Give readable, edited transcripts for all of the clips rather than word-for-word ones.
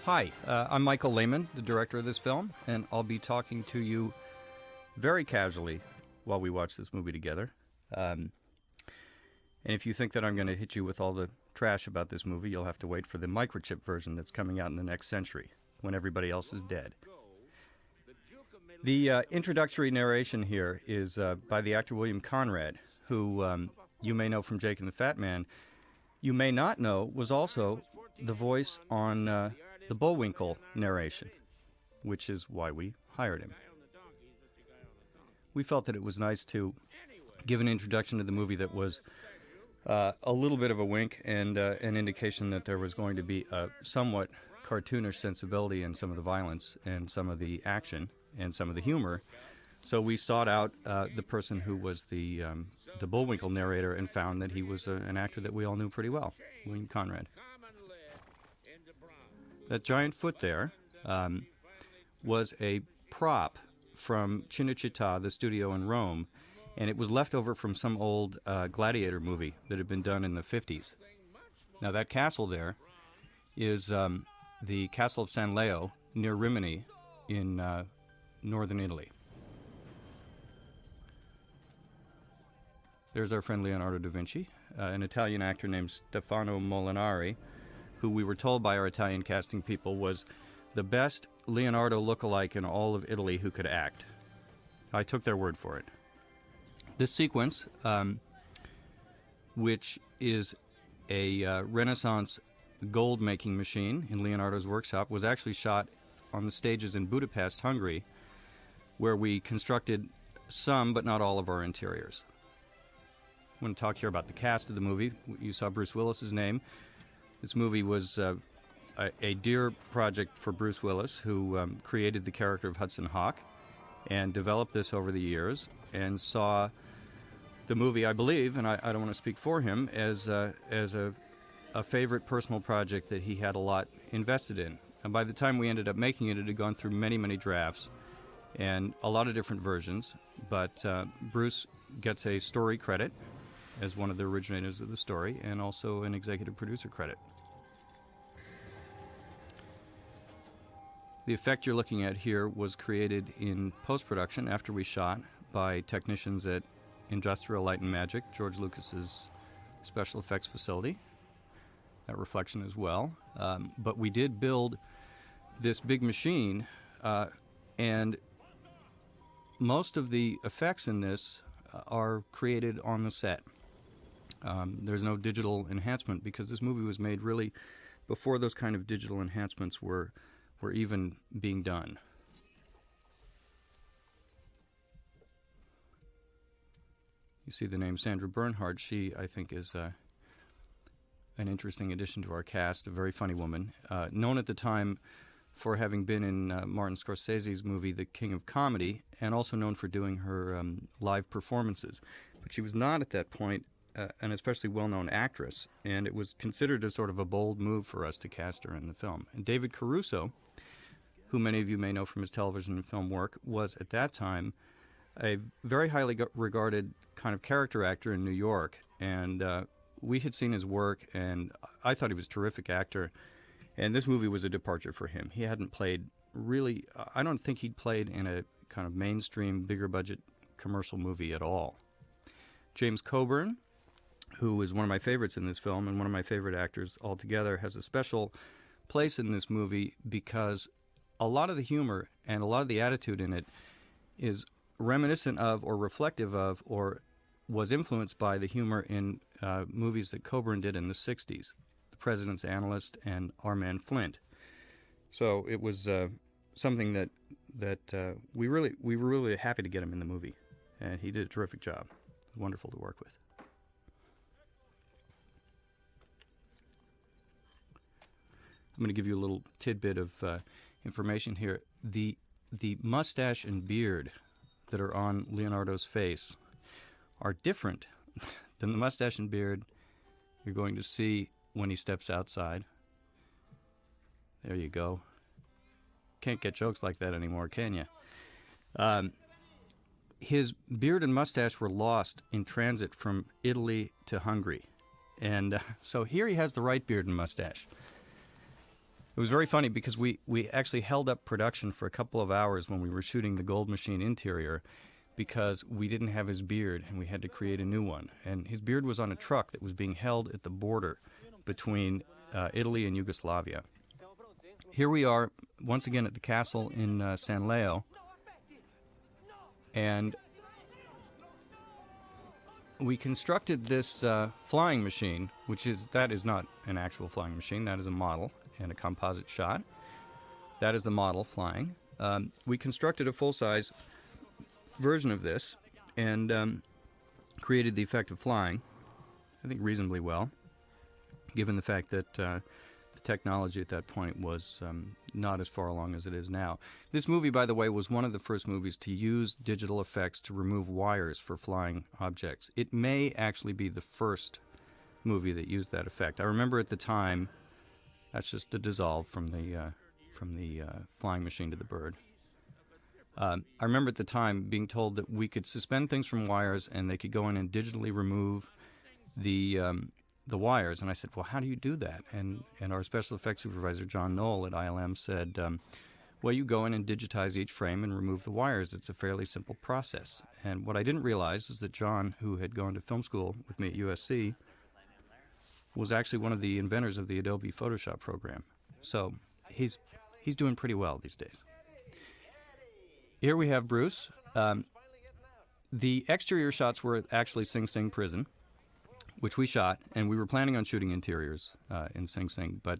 Hi, I'm Michael Lehman, the director of this film, and I'll be talking to you very casually while we watch this movie together. And if you think that I'm going to hit you with all the trash about this movie, you'll have to wait for the microchip version that's coming out in the next century, when everybody else is dead. The introductory narration here is by the actor William Conrad, who you may know from Jake and the Fat Man. You may not know was also the voice on the Bullwinkle narration, which is why we hired him. We felt that it was nice to give an introduction to the movie that was a little bit of a wink and an indication that there was going to be a somewhat cartoonish sensibility in some of the violence and some of the action and some of the humor. So we sought out the person who was the Bullwinkle narrator and found that he was an actor that we all knew pretty well, William Conrad. That giant foot there was a prop from Cinecittà, the studio in Rome, and it was left over from some old gladiator movie that had been done in the 50s. Now that castle there is the Castle of San Leo near Rimini in northern Italy. There's our friend Leonardo da Vinci, an Italian actor named Stefano Molinari, who we were told by our Italian casting people was the best Leonardo lookalike in all of Italy who could act. I took their word for it. This sequence, which is a Renaissance gold-making machine in Leonardo's workshop, was actually shot on the stages in Budapest, Hungary, where we constructed some but not all of our interiors. I want to talk here about the cast of the movie. You saw Bruce Willis's name. This movie was a dear project for Bruce Willis, who created the character of Hudson Haock and developed this over the years and saw the movie, I believe, and I don't want to speak for him, as a favorite personal project that he had a lot invested in. And by the time we ended up making it, it had gone through many, many drafts and a lot of different versions. But Bruce gets a story credit as one of the originators of the story and also an executive producer credit. The effect you're looking at here was created in post-production after we shot by technicians at Industrial Light and Magic, George Lucas's special effects facility. That reflection as well. But we did build this big machine, and most of the effects in this are created on the set. There's no digital enhancement because this movie was made really before those kind of digital enhancements were even being done. You see the name Sandra Bernhard. She, I think, is an interesting addition to our cast, a very funny woman, known at the time for having been in Martin Scorsese's movie The King of Comedy, and also known for doing her live performances. But she was not at that point an especially well-known actress, and it was considered as sort of a bold move for us to cast her in the film. And David Caruso, who many of you may know from his television and film work, was at that time a very highly regarded kind of character actor in New York. And we had seen his work, and I thought he was a terrific actor. And this movie was a departure for him. He hadn't played really, I don't think he'd played in a kind of mainstream, bigger budget commercial movie at all. James Coburn, who is one of my favorites in this film and one of my favorite actors altogether, has a special place in this movie because a lot of the humor and a lot of the attitude in it is reminiscent of or reflective of or was influenced by the humor in movies that Coburn did in the 60s, The President's Analyst and Our Man Flint. So it was something that we were really happy to get him in the movie, and he did a terrific job. It was wonderful to work with. I'm going to give you a little tidbit of information here. The mustache and beard that are on Leonardo's face are different than the mustache and beard you're going to see when he steps outside. There you go. Can't get jokes like that anymore, can you? His beard and mustache were lost in transit from Italy to Hungary. And so here he has the right beard and mustache. It was very funny because we actually held up production for a couple of hours when we were shooting the Gold Machine interior because we didn't have his beard and we had to create a new one. And his beard was on a truck that was being held at the border between Italy and Yugoslavia. Here we are, once again, at the castle in San Leo. And we constructed this flying machine, that is not an actual flying machine, that is a model and a composite shot. That is the model flying. We constructed a full-size version of this and created the effect of flying, I think reasonably well, given the fact that the technology at that point was not as far along as it is now. This movie, by the way, was one of the first movies to use digital effects to remove wires for flying objects. It may actually be the first movie that used that effect. I remember at the time, that's just a dissolve from the flying machine to the bird. I remember at the time being told that we could suspend things from wires and they could go in and digitally remove the wires. And I said, well, how do you do that? And our special effects supervisor, John Knoll at ILM, said, well, you go in and digitize each frame and remove the wires. It's a fairly simple process. And what I didn't realize is that John, who had gone to film school with me at USC, was actually one of the inventors of the Adobe Photoshop program. So he's doing pretty well these days. Here we have Bruce. The exterior shots were actually Sing Sing Prison, which we shot, and we were planning on shooting interiors in Sing Sing, but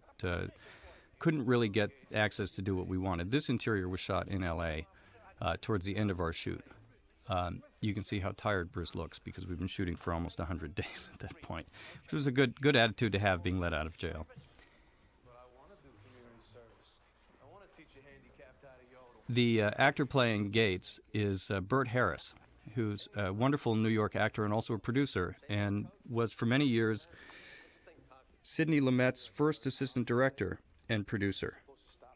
couldn't really get access to do what we wanted. This interior was shot in L.A. Towards the end of our shoot. You can see how tired Bruce looks because we've been shooting for almost 100 days at that point, which was a good attitude to have being let out of jail. The actor playing Gates is Bert Harris, who's a wonderful New York actor and also a producer, and was for many years Sidney Lumet's first assistant director and producer,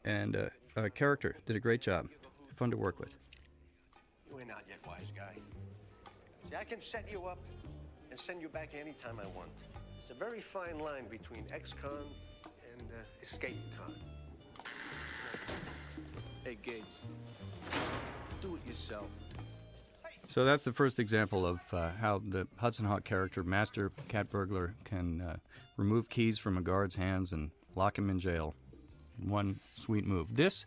and a character. Did a great job. Fun to work with. You ain't out yet, wise guy. See, I can set you up and send you back anytime I want. It's a very fine line between ex-con and escape-con. Hey, Gates, do it yourself. So that's the first example of how the Hudson Hawk character, Master Cat Burglar, can remove keys from a guard's hands and lock him in jail. One sweet move. This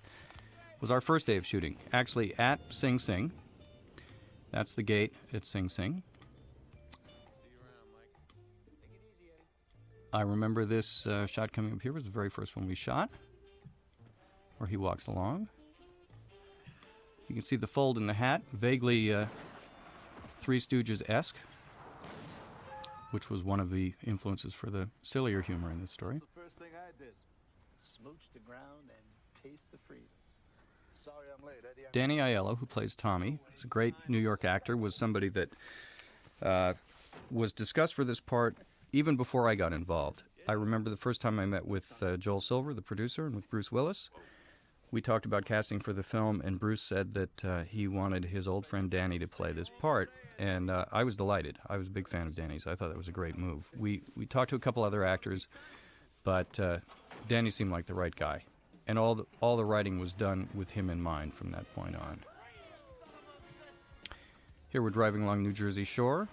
was our first day of shooting, actually at Sing Sing. That's the gate at Sing Sing. I remember this shot coming up here was the very first one we shot, where he walks along. You can see the fold in the hat, vaguely Three Stooges-esque, which was one of the influences for the sillier humor in this story. That's the first thing I did. Smooch the ground and taste the freedom. Sorry I'm late, Eddie. Danny Aiello, who plays Tommy, is a great New York actor, was somebody that was discussed for this part even before I got involved. I remember the first time I met with Joel Silver, the producer, and with Bruce Willis. We talked about casting for the film, and Bruce said that he wanted his old friend Danny to play this part, and I was delighted. I was a big fan of Danny's. I thought that was a great move. We talked to a couple other actors, but Danny seemed like the right guy, and all the writing was done with him in mind from that point on. Here we're driving along New Jersey shore.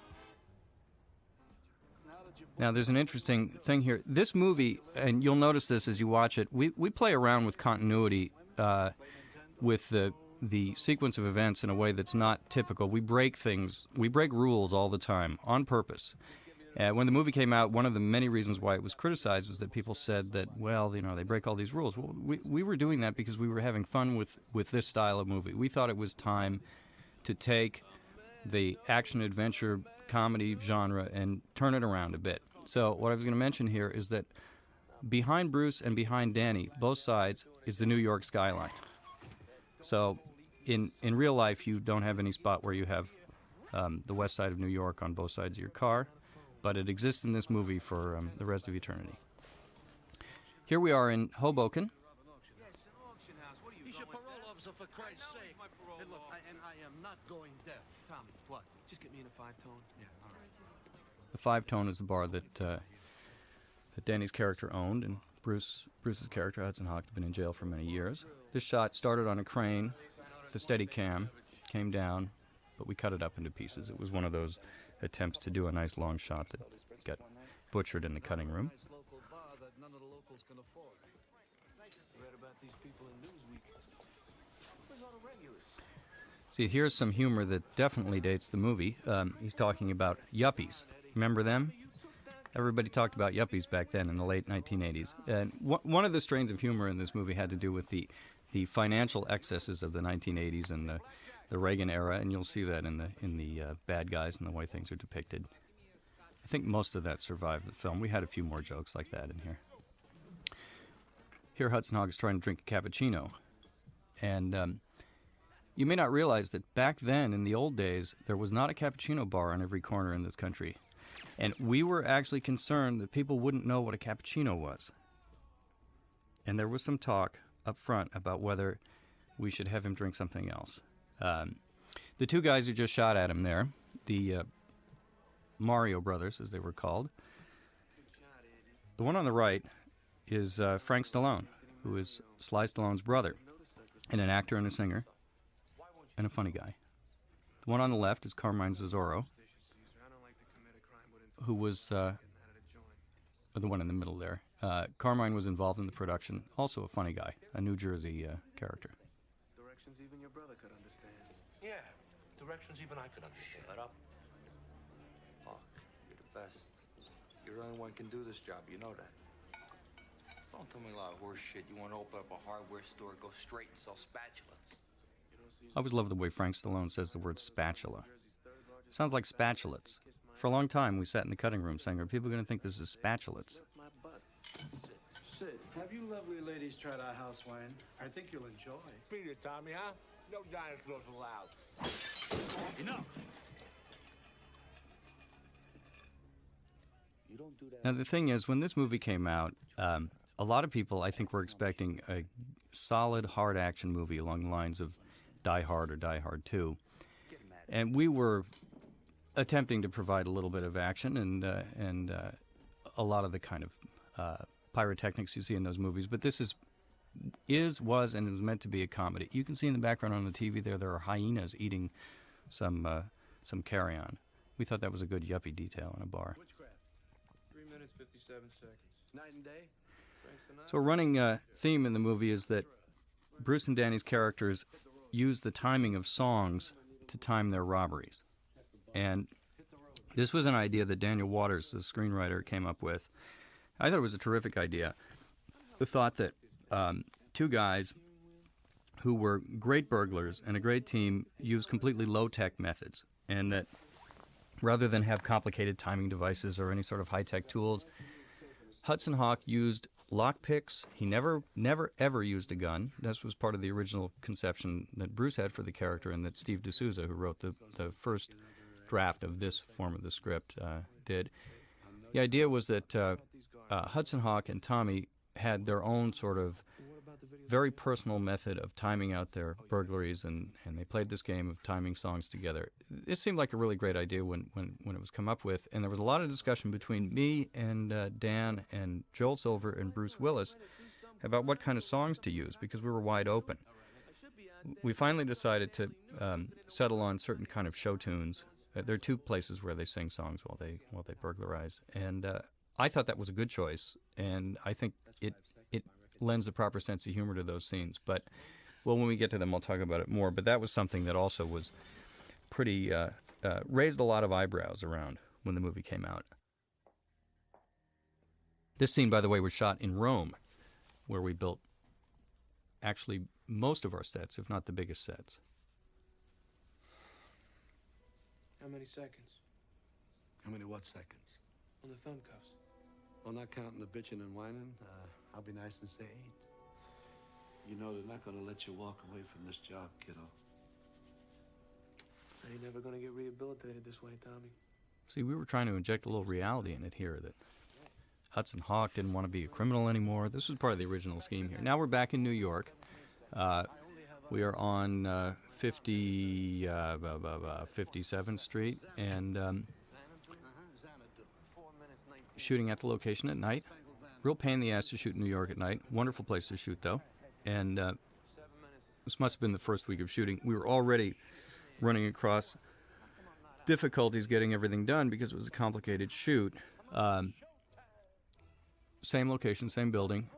Now, there's an interesting thing here. This movie, and you'll notice this as you watch it, we play around with continuity with the sequence of events in a way that's not typical. We break rules all the time, on purpose. When the movie came out, one of the many reasons why it was criticized is that people said that, well, they break all these rules. Well, we were doing that because we were having fun with this style of movie. We thought it was time to take the action-adventure comedy genre and turn it around a bit. So what I was going to mention here is that behind Bruce and behind Danny, both sides, is the New York skyline. So in real life, you don't have any spot where you have the west side of New York on both sides of your car, but it exists in this movie for the rest of eternity. Here we are in Hoboken. He's your parole officer, for Christ's sake. Hey, look, I am not going deaf. Tommy, what? Just get me in a five-tone? Yeah, all right. The Five Tone is the bar that Danny's character owned, and Bruce's character, Hudson Haock, had been in jail for many years. This shot started on a crane with a steady cam, came down, but we cut it up into pieces. It was one of those attempts to do a nice long shot that got butchered in the cutting room. See, here's some humor that definitely dates the movie. He's talking about yuppies. Remember them? Everybody talked about yuppies back then in the late 1980s. And one of the strains of humor in this movie had to do with the financial excesses of the 1980s and the Reagan era, and you'll see that in the bad guys and the way things are depicted. I think most of that survived the film. We had a few more jokes like that in here. Here Hudson Hawk is trying to drink a cappuccino. And you may not realize that back then, in the old days, there was not a cappuccino bar on every corner in this country. And we were actually concerned that people wouldn't know what a cappuccino was. And there was some talk up front about whether we should have him drink something else. The two guys who just shot at him there, the Mario brothers, as they were called, the one on the right is Frank Stallone, who is Sly Stallone's brother, and an actor and a singer, and a funny guy. The one on the left is Carmine Zazzoro, who was the one in the middle there. Carmine was involved in the production, also a funny guy, a New Jersey character. Directions even your brother could understand. Yeah, directions even I could understand. Shut up. Hawk, you're the best. You're the only one who can do this job, you know that. Don't tell me a lot of horse shit. You want to open up a hardware store, go straight and sell spatulas. I always love the way Frank Stallone says the word spatula. Sounds like spatulates. For a long time, we sat in the cutting room saying, are people going to think this is spatulates? Sid, have you lovely ladies tried our house wine? I think you'll enjoy. Beat it, Tommy, huh? No dinosaurs allowed. Enough! You don't do that. Now, the thing is, when this movie came out, a lot of people, I think, were expecting a solid, hard action movie along the lines of Die Hard or Die Hard 2. And we were attempting to provide a little bit of action and a lot of the kind of pyrotechnics you see in those movies. But this was, and it was meant to be a comedy. You can see in the background on the TV there are hyenas eating some carrion. We thought that was a good yuppie detail in a bar. Witchcraft. 3 minutes, 57 seconds. Night and day. So a running theme in the movie is that Bruce and Danny's characters use the timing of songs to time their robberies. And this was an idea that Daniel Waters, the screenwriter, came up with. I thought it was a terrific idea. The thought that two guys who were great burglars and a great team used completely low-tech methods, and that rather than have complicated timing devices or any sort of high-tech tools, Hudson Hawk used lockpicks. He never, ever used a gun. This was part of the original conception that Bruce had for the character and that Steve D'Souza, who wrote the first draft of this form of the script, did. The idea was that Hudson Hawk and Tommy had their own sort of very personal method of timing out their burglaries, and they played this game of timing songs together. This seemed like a really great idea when it was come up with, and there was a lot of discussion between me and Dan and Joel Silver and Bruce Willis about what kind of songs to use, because we were wide open. We finally decided to settle on certain kind of show tunes. There are two places where they sing songs while they burglarize, and I thought that was a good choice, and I think it lends a proper sense of humor to those scenes. But, well, when we get to them, I'll talk about it more. But that was something that also was pretty, raised a lot of eyebrows around when the movie came out. This scene, by the way, was shot in Rome, where we built actually most of our sets, if not the biggest sets. How many seconds? How many what seconds? On the thumb cuffs. Well, not counting the bitching and whining, I'll be nice and say 8. You know they're not going to let you walk away from this job, kiddo. I ain't never gonna get rehabilitated this way, Tommy. See, we were trying to inject a little reality in it here, that Hudson Hawk didn't want to be a criminal anymore. This was part of the original scheme here. Now we're back in New York. We are on 57th Street, and shooting at the location at night. real pain in the ass to shoot in New York at night. Wonderful place to shoot, though. And this must have been the first week of shooting. We were already running across difficulties getting everything done because it was a complicated shoot. Same location, same building.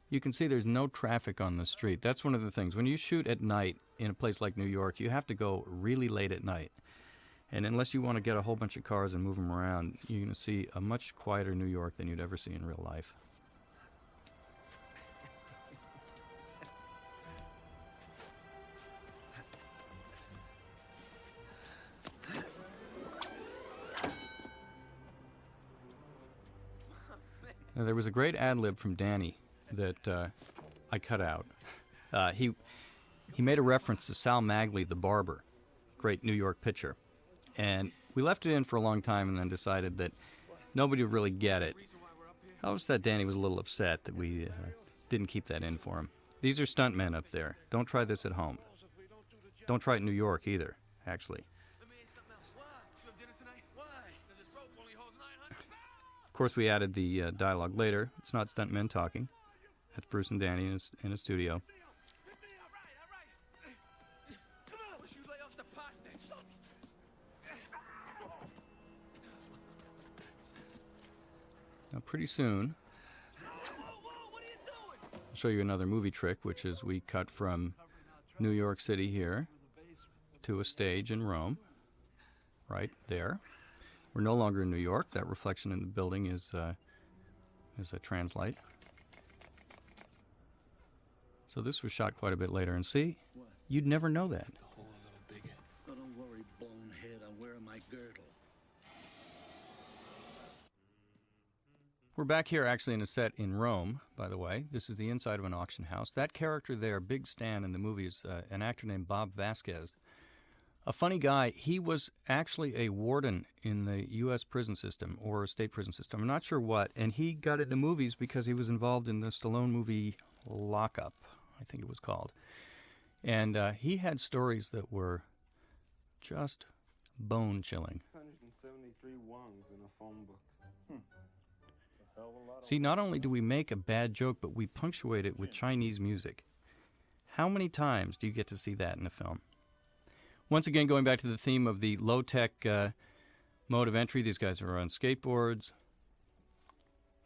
You can see there's no traffic on the street. That's one of the things. When you shoot at night in a place like New York, you have to go really late at night. And unless you want to get a whole bunch of cars and move them around, you're going to see a much quieter New York than you'd ever see in real life. Now, there was a great ad-lib from Danny that I cut out. He made a reference to Sal Magley, the barber, great New York pitcher. And we left it in for a long time and then decided that nobody would really get it. I always thought Danny was a little upset that we didn't keep that in for him. These are stuntmen up there. Don't try this at home. Don't try it in New York either, actually. Of course, we added the dialogue later. It's not stuntmen talking. That's Bruce and Danny in a studio. Now, pretty soon, I'll show you another movie trick, which is we cut from New York City here to a stage in Rome, right there. We're no longer in New York. That reflection in the building is a translite. So this was shot quite a bit later. And see, you'd never know that. Oh, don't worry, bonehead. I'm wearing my girdle. We're back here actually in a set in Rome, by the way. This is the inside of an auction house. That character there, Big Stan in the movie, is an actor named Bob Vasquez. A funny guy. He was actually a warden in the U.S. prison system or state prison system. I'm not sure what. And he got into movies because he was involved in the Stallone movie Lockup, I think it was called. And he had stories that were just bone-chilling. 673 wongs in a phone book. See, not only do we make a bad joke, but we punctuate it with Chinese music. How many times do you get to see that in a film? Once again, going back to the theme of the low-tech mode of entry, these guys are on skateboards.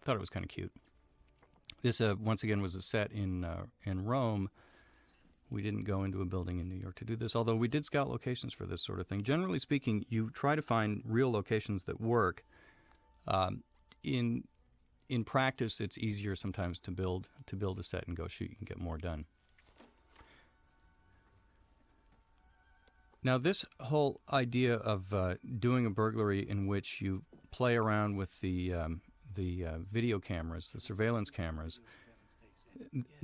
Thought it was kind of cute. This, once again, was a set in Rome. We didn't go into a building in New York to do this, although we did scout locations for this sort of thing. Generally speaking, you try to find real locations that work. In practice, it's easier sometimes to build a set and go shoot. You can get more done. Now, this whole idea of doing a burglary in which you play around with the video cameras, the surveillance cameras,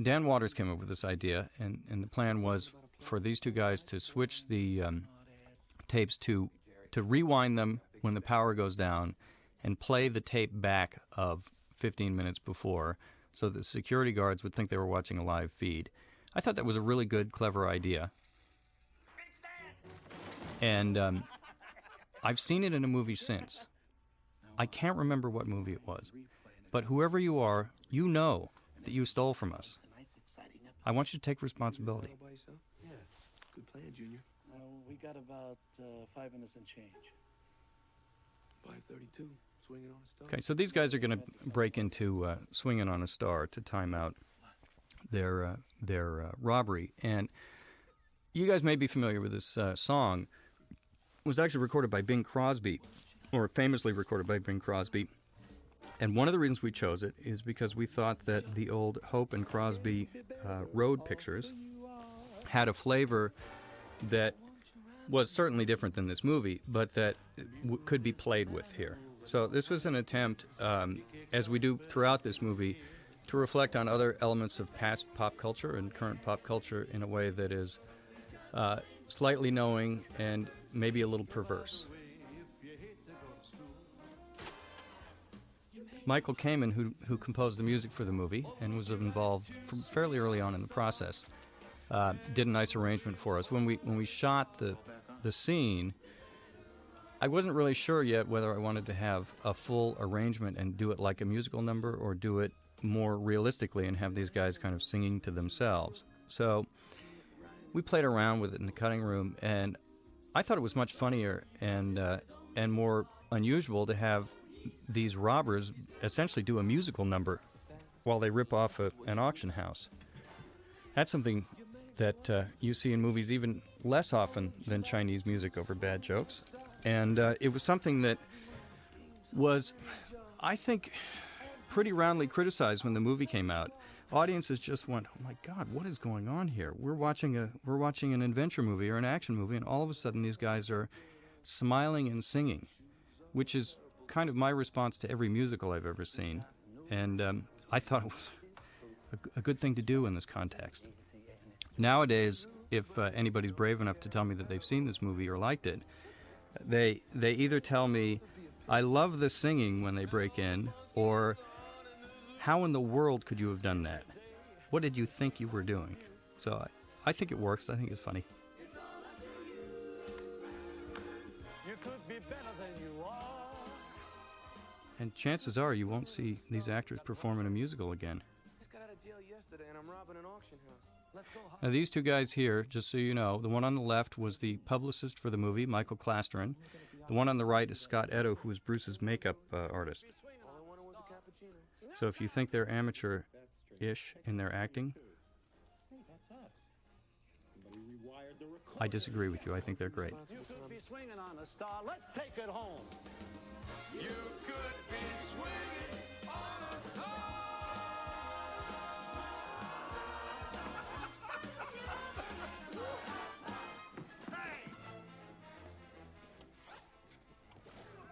Dan Waters came up with this idea, and the plan was for these two guys to switch the tapes to rewind them when the power goes down and play the tape back of 15 minutes before so that security guards would think they were watching a live feed. I thought that was a really good, clever idea. And I've seen it in a movie since. I can't remember what movie it was. But whoever you are, you know that you stole from us. I want you to take responsibility. Yeah, good plan, Junior. We got about 5 minutes and change. 5:32, swinging on a star. Okay, so these guys are going to break into Swinging on a Star to time out their robbery. And you guys may be familiar with this song. It was actually recorded by Bing Crosby, or famously recorded by Bing Crosby. And one of the reasons we chose it is because we thought that the old Hope and Crosby road pictures had a flavor that was certainly different than this movie, but that could be played with here. So this was an attempt, as we do throughout this movie, to reflect on other elements of past pop culture and current pop culture in a way that is slightly knowing and maybe a little perverse. Michael Kamen, who composed the music for the movie and was involved from fairly early on in the process, did a nice arrangement for us. When we shot the scene, I wasn't really sure yet whether I wanted to have a full arrangement and do it like a musical number or do it more realistically and have these guys kind of singing to themselves. So we played around with it in the cutting room, and I thought it was much funnier and more unusual to have these robbers essentially do a musical number while they rip off an auction house. That's something that you see in movies even less often than Chinese music over bad jokes. And it was something that was, I think, pretty roundly criticized when the movie came out. Audiences just went, "Oh my God, what is going on here? We're watching an adventure movie or an action movie, and all of a sudden these guys are smiling and singing," which is kind of my response to every musical I've ever seen. And I thought it was a good thing to do in this context. Nowadays, if anybody's brave enough to tell me that they've seen this movie or liked it, they either tell me, "I love the singing when they break in," or "How in the world could you have done that? What did you think you were doing?" So I think it works. I think it's funny. You could be better than you are. And chances are you won't see these actors perform in a musical again. Just got out of jail yesterday, and I'm robbing an auction house. Let's go. Now, these two guys here, just so you know, the one on the left was the publicist for the movie, Michael Clasterin. The one on the right is Scott Edo, who was Bruce's makeup artist. All I wanted was a cappuccino. So if you think they're amateur-ish in their acting, I disagree with you. I think they're great. You could be swinging on a star. Let's take it home. You could be swinging on a star.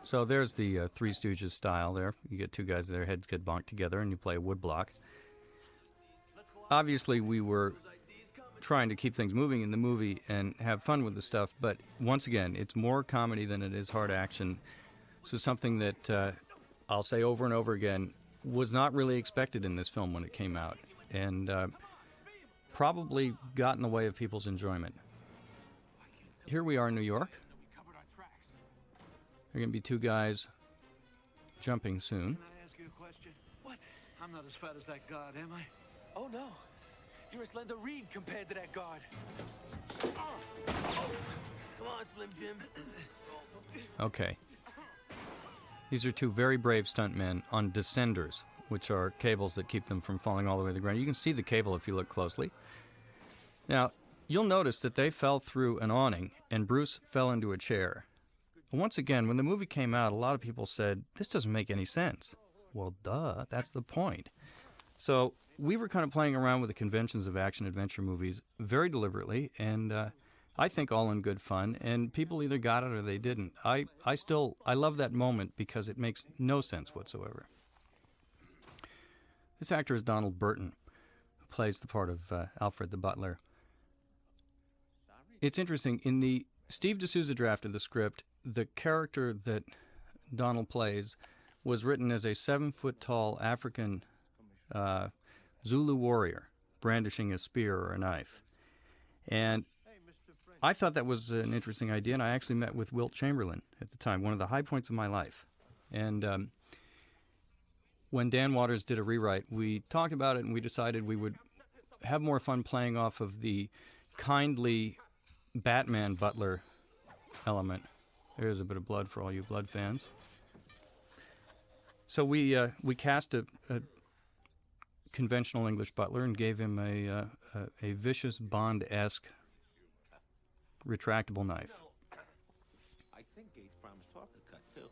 So there's the Three Stooges style there. You get two guys, their heads get bonked together, and you play a woodblock. Obviously, we were trying to keep things moving in the movie and have fun with the stuff, but once again, it's more comedy than it is hard action. So something that I'll say over and over again was not really expected in this film when it came out, and probably got in the way of people's enjoyment. Here we are in New York. There are going to be two guys jumping soon. Can I ask you a question? What? I'm not as fat as that guard, am I? Oh, no. You're a slender reed compared to that guard. Come on, Slim Jim. Okay. These are two very brave stuntmen on descenders, which are cables that keep them from falling all the way to the ground. You can see the cable if you look closely. Now, you'll notice that they fell through an awning, and Bruce fell into a chair. Once again, when the movie came out, a lot of people said, "This doesn't make any sense." Well, duh, that's the point. So we were kind of playing around with the conventions of action-adventure movies very deliberately, and I think all in good fun, and people either got it or they didn't. I love that moment because it makes no sense whatsoever. This actor is Donald Burton, who plays the part of Alfred the Butler. It's interesting, in the Steve D'Souza draft of the script, the character that Donald plays was written as a 7-foot-tall African Zulu warrior brandishing a spear or a knife. And I thought that was an interesting idea, and I actually met with Wilt Chamberlain at the time, one of the high points of my life. And when Dan Waters did a rewrite, we talked about it, and we decided we would have more fun playing off of the kindly Batman butler element. There's a bit of blood for all you blood fans. So we cast a conventional English butler and gave him a vicious Bond-esque retractable knife. I think Gates promised Talk a cut, too.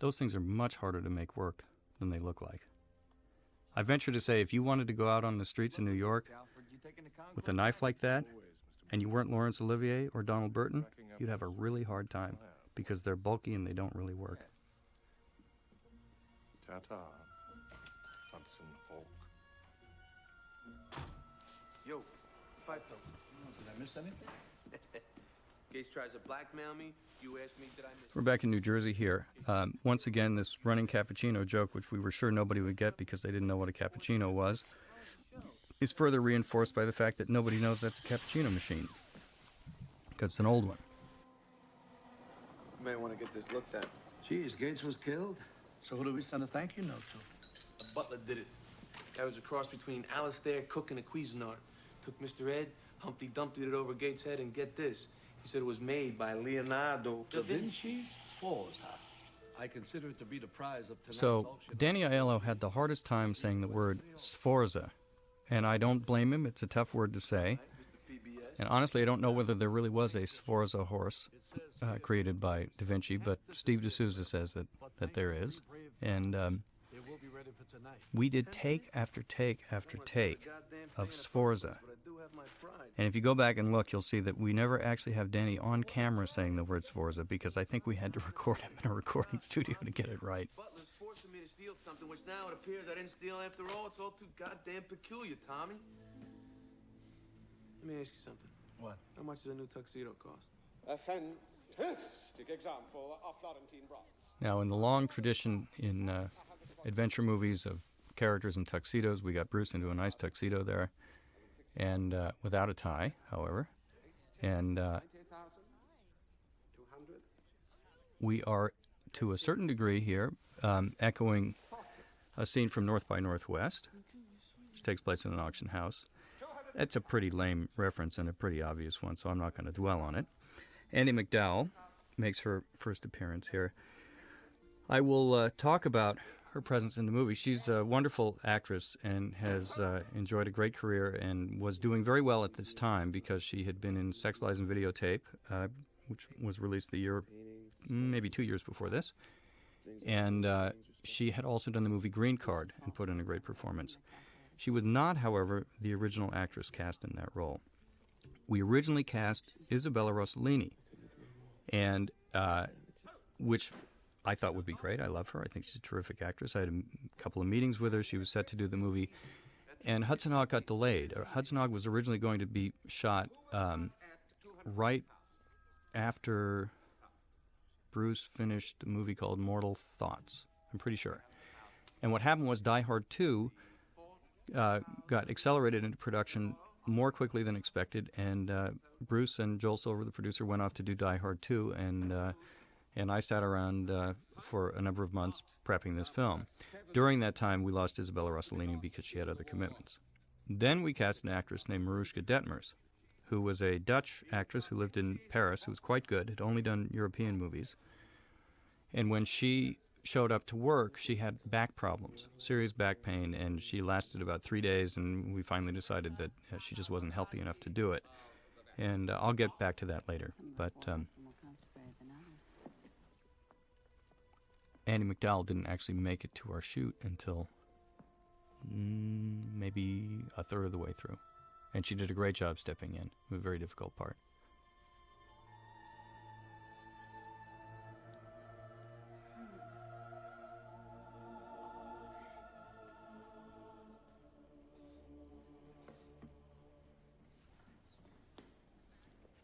Those things are much harder to make work than they look like. I venture to say if you wanted to go out on the streets in New York with a knife like that, and you weren't Laurence Olivier or Donald Burton, you'd have a really hard time because they're bulky and they don't really work. Ta-ta. Something folk. Yo, 5 token. Did I miss anything? Gates tries to blackmail me. You ask me, did I miss? We're back in New Jersey here. Once again, this running cappuccino joke, which we were sure nobody would get because they didn't know what a cappuccino was, is further reinforced by the fact that nobody knows that's a cappuccino machine because it's an old one. You may want to get this looked at. Geez, Gates was killed? So who do we send a thank you note to? A butler did it. That was a cross between Alistair, Cook, and a Cuisinart. Took Mr. Ed, Humpty Dumpty'd it over Gates' head, and get this. He said it was made by Leonardo Da Vinci's Sforza. I consider it to be the prize of tonight's So auction. Danny Aiello had the hardest time saying the word Sforza, and I don't blame him. It's a tough word to say. And honestly, I don't know whether there really was a Sforza horse created by Da Vinci, but Steve D'Souza says that there is. And It will be ready for tonight. we did take after take after take of Sforza. And if you go back and look, you'll see that we never actually have Danny on camera saying the word Sforza, because I think we had to record him in a recording studio to get it right. Butler's forcing me to steal something, which now it appears I didn't steal after all. It's all too goddamn peculiar, Tommy. Let me ask you something. What? How much does a new tuxedo cost? A fantastic example of Florentine bronze. Now, in the long tradition in adventure movies of characters in tuxedos, we got Bruce into a nice tuxedo there, and without a tie, however. And we are, to a certain degree here, echoing a scene from North by Northwest, which takes place in an auction house. That's a pretty lame reference and a pretty obvious one, so I'm not going to dwell on it. Andie MacDowell makes her first appearance here. I will talk about her presence in the movie. She's a wonderful actress and has enjoyed a great career and was doing very well at this time because she had been in Sex, Lies, and Videotape, which was released the year, maybe 2 years before this. And she had also done the movie Green Card and put in a great performance. She was not, however, the original actress cast in that role. We originally cast Isabella Rossellini, and which I thought would be great. I love her. I think she's a terrific actress. I had a couple of meetings with her. She was set to do the movie, and Hudson Hawk got delayed. Hudson Hawk was originally going to be shot right after Bruce finished a movie called Mortal Thoughts, I'm pretty sure. And what happened was Die Hard 2 got accelerated into production more quickly than expected, and Bruce and Joel Silver, the producer, went off to do Die Hard 2, and I sat around for a number of months prepping this film. During that time, we lost Isabella Rossellini because she had other commitments. Then we cast an actress named Mariska Detmers, who was a Dutch actress who lived in Paris, who was quite good, had only done European movies. And when she showed up to work, she had back problems, serious back pain, and she lasted about 3 days, and we finally decided that she just wasn't healthy enough to do it. And I'll get back to that later. But Andie MacDowell didn't actually make it to our shoot until maybe a third of the way through. And she did a great job stepping in. It was a very difficult part.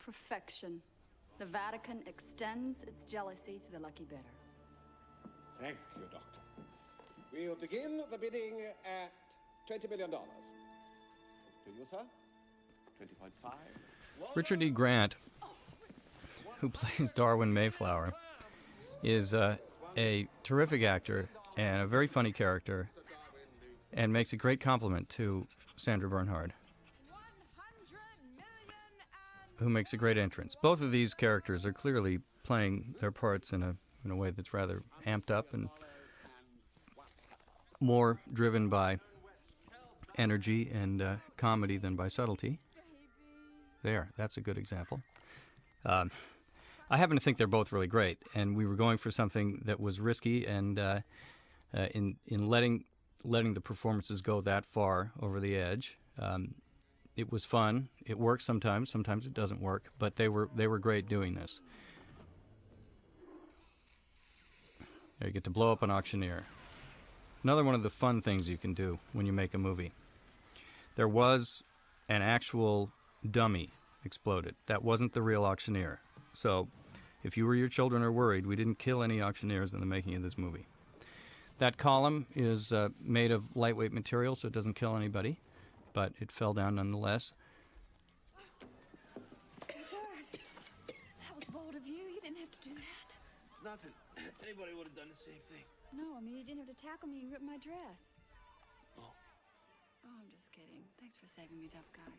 Perfection. The Vatican extends its jealousy to the lucky bidder. Thank you, Doctor. We'll begin the bidding at $20 million. To you, sir. 20.5. Richard E. Grant, who plays Darwin Mayflower, is a terrific actor and a very funny character, and makes a great compliment to Sandra Bernhard, who makes a great entrance. Both of these characters are clearly playing their parts in a way that's rather amped up and more driven by energy and comedy than by subtlety. There, that's a good example. I happen to think they're both really great, and we were going for something that was risky, and in letting the performances go that far over the edge, it was fun. It works sometimes it doesn't work, but they were great doing this. There, you get to blow up an auctioneer. Another one of the fun things you can do when you make a movie. There was an actual dummy exploded. That wasn't the real auctioneer. So if you or your children are worried, we didn't kill any auctioneers in the making of this movie. That column is made of lightweight material, so it doesn't kill anybody, but it fell down nonetheless. That was bold of you. You didn't have to do that. Anybody would have done the same thing. No, I mean, you didn't have to tackle me and rip my dress. Oh. Oh, I'm just kidding. Thanks for saving me, tough guy.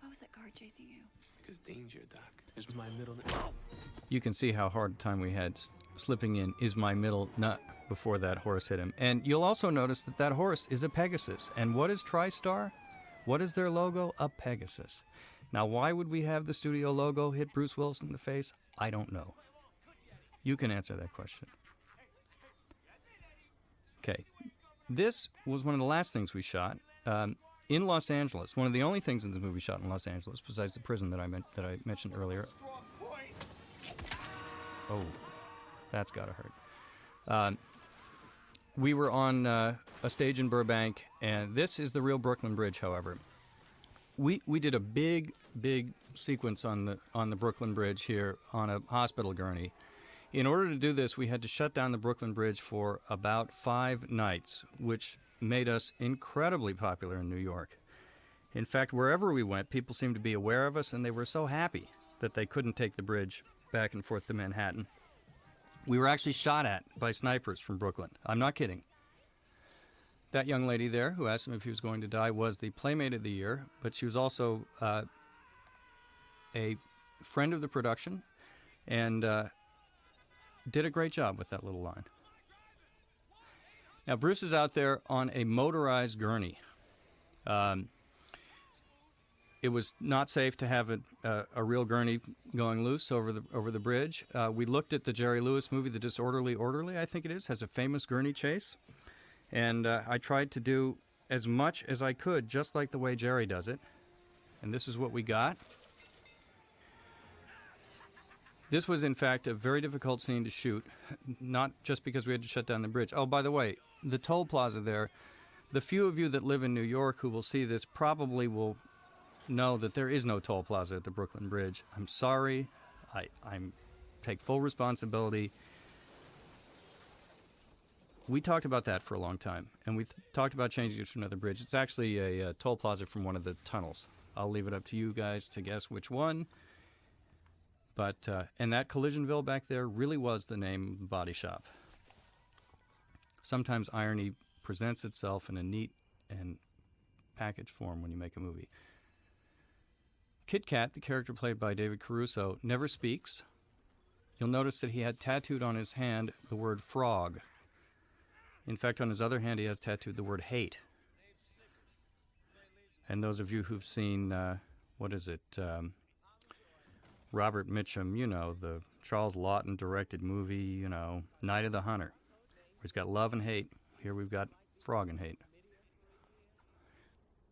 Why was that guard chasing you? Because danger, Doc, is my middle name. You can see how hard a time we had slipping in "is my middle nut" before that horse hit him. And you'll also notice that that horse is a Pegasus. And what is TriStar? What is their logo? A Pegasus. Now, why would we have the studio logo hit Bruce Willis in the face? I don't know. You can answer that question. Okay. This was one of the last things we shot in Los Angeles. One of the only things in the movie shot in Los Angeles, besides the prison that I mentioned earlier. Oh, that's got to hurt. We were on a stage in Burbank, and this is the real Brooklyn Bridge, however. We did a big sequence on the Brooklyn Bridge here on a hospital gurney. In order to do this, we had to shut down the Brooklyn Bridge for about 5 nights, which made us incredibly popular in New York. In fact, wherever we went, people seemed to be aware of us, and they were so happy that they couldn't take the bridge back and forth to Manhattan. We were actually shot at by snipers from Brooklyn. I'm not kidding. That young lady there, who asked him if he was going to die, was the Playmate of the Year, but she was also a friend of the production and did a great job with that little line. Now, Bruce is out there on a motorized gurney. It was not safe to have a real gurney going loose over the bridge. We looked at the Jerry Lewis movie, The Disorderly Orderly, I think it is, has a famous gurney chase. And I tried to do as much as I could, just like the way Jerry does it. And this is what we got. This was, in fact, a very difficult scene to shoot, not just because we had to shut down the bridge. Oh, by the way, the toll plaza there, the few of you that live in New York who will see this probably will know that there is no toll plaza at the Brooklyn Bridge. I'm sorry. I take full responsibility. We talked about that for a long time, and we talked about changing it to another bridge. It's actually a toll plaza from one of the tunnels. I'll leave it up to you guys to guess which one. But, and that Collisionville back there really was the name of the body shop. Sometimes irony presents itself in a neat and packaged form when you make a movie. Kit Kat, the character played by David Caruso, never speaks. You'll notice that he had tattooed on his hand the word frog. In fact, on his other hand, he has tattooed the word hate. And those of you who've seen, Robert Mitchum, the Charles Lawton directed movie, Night of the Hunter, where he's got love and hate. Here we've got frog and hate.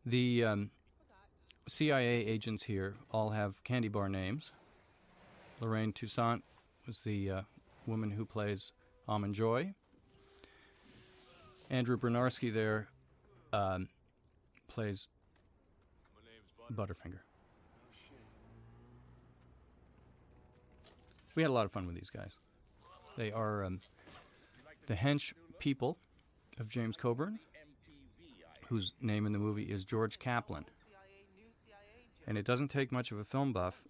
The CIA agents here all have candy bar names. Lorraine Toussaint was the woman who plays Almond Joy. Andrew Bernarski there plays Butterfinger. We had a lot of fun with these guys. They are the hench people of James Coburn, whose name in the movie is George Kaplan. And it doesn't take much of a film buff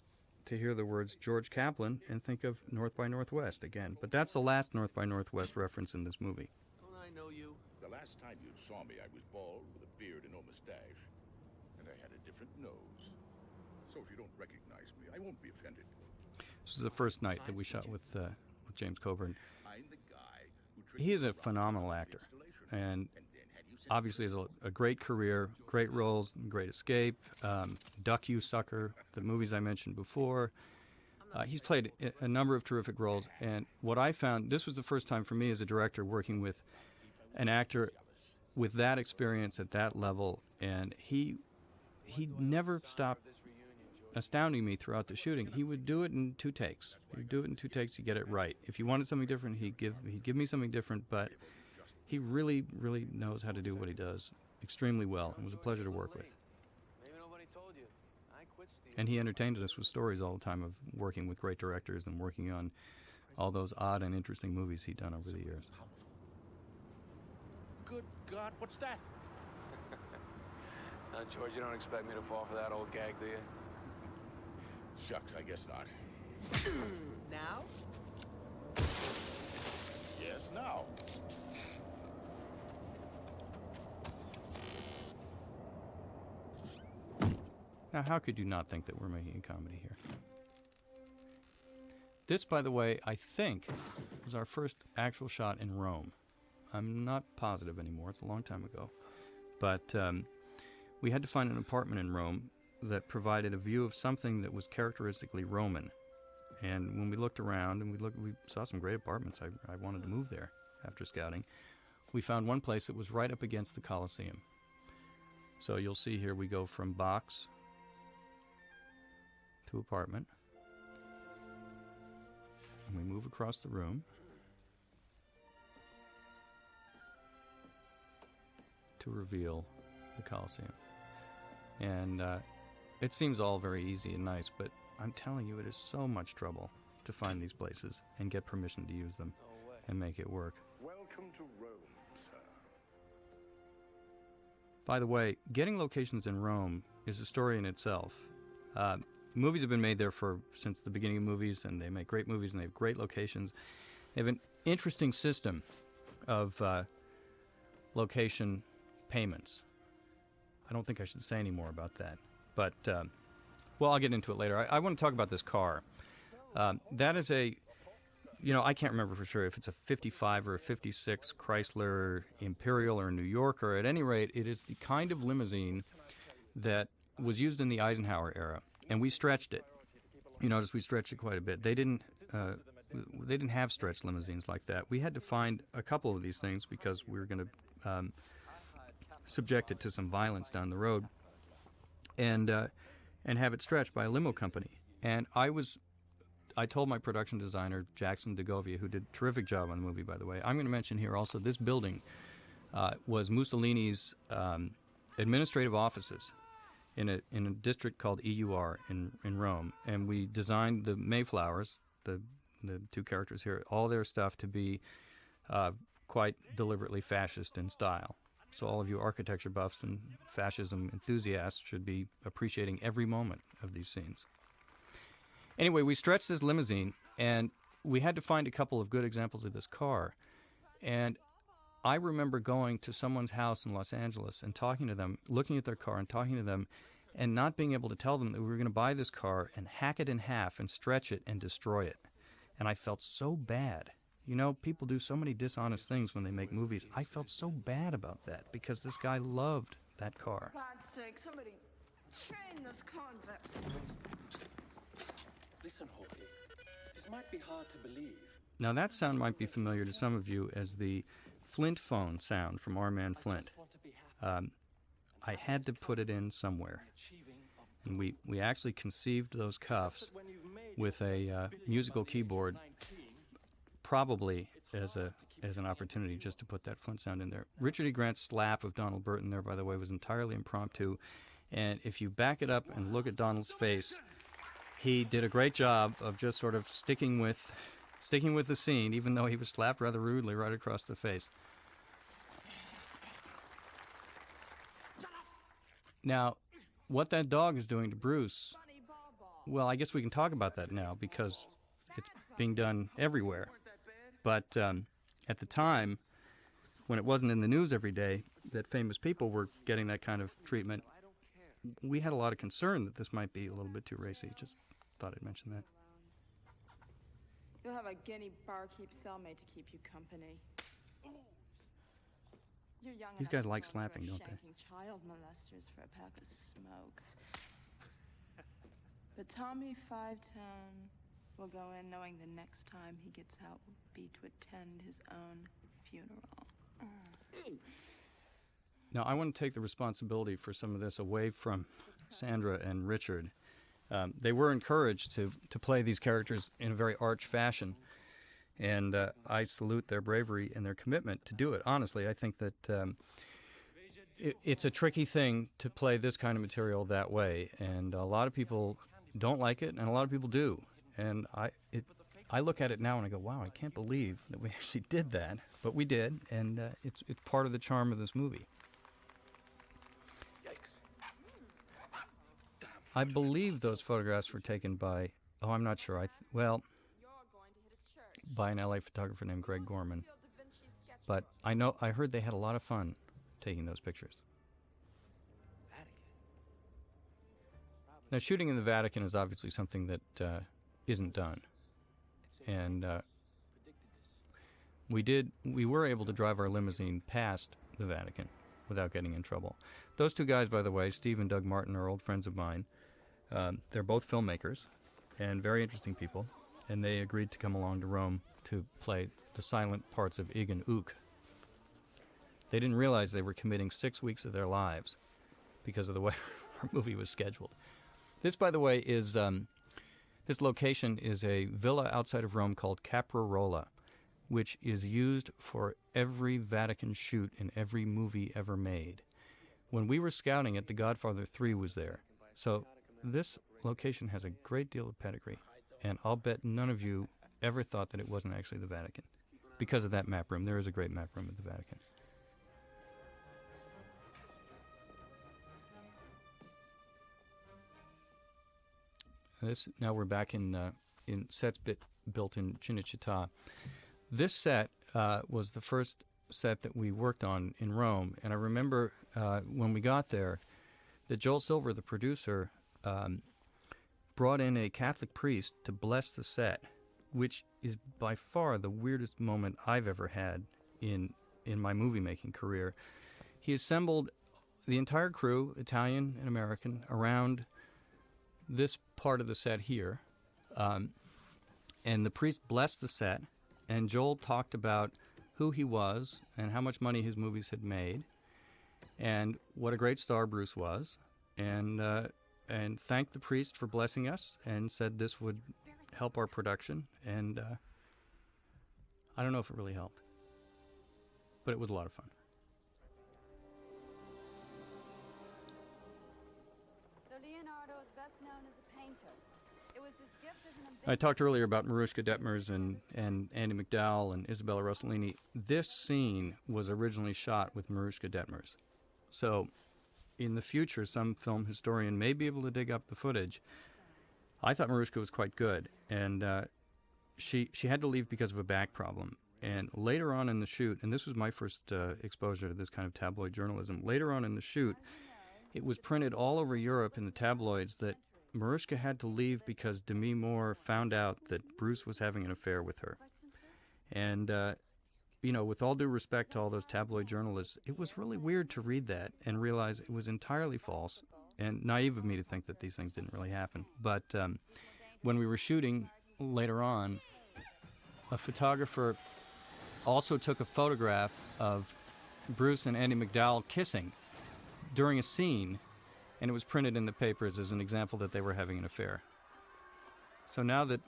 to hear the words George Kaplan and think of North by Northwest again. But that's the last North by Northwest reference in this movie. Don't I know you? The last time you saw me, I was bald with a beard and no mustache. And I had a different nose. So if you don't recognize me, I won't be offended. This was the first night that we shot with James Coburn. I'm the guy who He is a phenomenal actor, and obviously has a great career, great roles, Great Escape, Duck You Sucker, the movies I mentioned before. He's played a number of terrific roles, and what I found, this was the first time for me as a director working with an actor with that experience at that level, and he never stopped astounding me throughout the shooting. He would do it in 2 takes. He'd do it in 2 takes to get it right. If you wanted something different, he'd give me something different, but he really, really knows how to do what he does extremely well. It was a pleasure to work with. And he entertained us with stories all the time of working with great directors and working on all those odd and interesting movies he'd done over the years. Good God, what's that? Now, George, you don't expect me to fall for that old gag, do you? Shucks, I guess not. Now? Now, how could you not think that we're making a comedy here? This, by the way, I think was our first actual shot in Rome. I'm not positive anymore. It's a long time ago. But we had to find an apartment in Rome that provided a view of something that was characteristically Roman. And when we looked around and we saw some great apartments, I wanted to move there after scouting. We found one place that was right up against the Colosseum. So you'll see here we go from box to apartment. And we move across the room to reveal the Colosseum. And it seems all very easy and nice, but I'm telling you, it is so much trouble to find these places and get permission to use them and make it work. Welcome to Rome, sir. By the way, getting locations in Rome is a story in itself. Movies have been made there since the beginning of movies, and they make great movies, and they have great locations. They have an interesting system of location payments. I don't think I should say any more about that. But, well, I'll get into it later. I want to talk about this car. That is I can't remember for sure if it's a 55 or a 56 Chrysler Imperial or New York, or at any rate, it is the kind of limousine that was used in the Eisenhower era. And we stretched it. You notice we stretched it quite a bit. They didn't have stretched limousines like that. We had to find a couple of these things because we were going to subject it to some violence down the road, and have it stretched by a limo company. And I told my production designer Jackson DeGovia, who did a terrific job on the movie, by the way. I'm going to mention here also this building was Mussolini's administrative offices in a district called EUR in Rome, and we designed the Mayflowers, the two characters here, all their stuff to be quite deliberately fascist in style. So all of you architecture buffs and fascism enthusiasts should be appreciating every moment of these scenes. Anyway, we stretched this limousine, and we had to find a couple of good examples of this car. And I remember going to someone's house in Los Angeles and talking to them, looking at their car and talking to them, and not being able to tell them that we were going to buy this car and hack it in half and stretch it and destroy it. And I felt so bad. You know, people do so many dishonest things when they make movies. I felt so bad about that because this guy loved that car. God's sake, somebody chain this convict. Listen, Hawkey, this might be hard to believe. Now that sound might be familiar to some of you as the Flint phone sound from Our Man Flint. I had to put it in somewhere. And we actually conceived those cuffs with a musical keyboard, probably as an opportunity just to put that Flint sound in there. Richard E. Grant's slap of Donald Burton there, by the way, was entirely impromptu. And if you back it up and look at Donald's face, he did a great job of just sort of sticking with the scene, even though he was slapped rather rudely right across the face. Now, what that dog is doing to Bruce, well, I guess we can talk about that now because it's being done everywhere. But at the time, when it wasn't in the news every day that famous people were getting that kind of treatment, we had a lot of concern that this might be a little bit too racy. Just thought I'd mention that. You'll have a guinea barkeep cellmate to keep you company. You're young These guys like slapping, don't they? Child molesters for a pack of smokes. But Tommy Five-Tone will go in knowing the next time he gets out will be to attend his own funeral. Now, I want to take the responsibility for some of this away from Sandra and Richard. They were encouraged to play these characters in a very arch fashion, and I salute their bravery and their commitment to do it. Honestly, I think that it's a tricky thing to play this kind of material that way, and a lot of people don't like it, and a lot of people do. And I look at it now and I go, wow, I can't believe that we actually did that, but we did, and it's part of the charm of this movie. I believe those photographs were taken by, I'm not sure, by an LA photographer named Greg Gorman. But I heard they had a lot of fun taking those pictures. Now, shooting in the Vatican is obviously something that isn't done. And we were able to drive our limousine past the Vatican without getting in trouble. Those two guys, by the way, Steve and Doug Martin, are old friends of mine. They're both filmmakers and very interesting people, and they agreed to come along to Rome to play the silent parts of Ig and Ook. They didn't realize they were committing 6 weeks of their lives because of the way our movie was scheduled. This, by the way, is this location is a villa outside of Rome called Caprarola, which is used for every Vatican shoot in every movie ever made. When we were scouting it, The Godfather 3 was there. So this location has a great deal of pedigree, and I'll bet none of you ever thought that it wasn't actually the Vatican because of that map room. There is a great map room at the Vatican. Now we're back in sets built in Cinecittà. This set was the first set that we worked on in Rome, and I remember when we got there that Joel Silver, the producer, brought in a Catholic priest to bless the set, which is by far the weirdest moment I've ever had in my movie-making career. He assembled the entire crew, Italian and American, around this part of the set here, and the priest blessed the set, and Joel talked about who he was and how much money his movies had made and what a great star Bruce was, and thanked the priest for blessing us and said this would help our production, and I don't know if it really helped, but it was a lot of fun. I talked earlier about Mariuszka Detmers and Andy McDowell and Isabella Rossellini. This scene was originally shot with Mariuszka Detmers. So in the future, some film historian may be able to dig up the footage. I thought Mariuszka was quite good, and she had to leave because of a back problem. And later on in the shoot, and this was my first exposure to this kind of tabloid journalism, later on in the shoot, it was printed all over Europe in the tabloids that Mariuszka had to leave because Demi Moore found out that Bruce was having an affair with her. And, with all due respect to all those tabloid journalists, it was really weird to read that and realize it was entirely false, and naive of me to think that these things didn't really happen. But when we were shooting later on, a photographer also took a photograph of Bruce and Andy McDowell kissing during a scene, and it was printed in the papers as an example that they were having an affair. So now that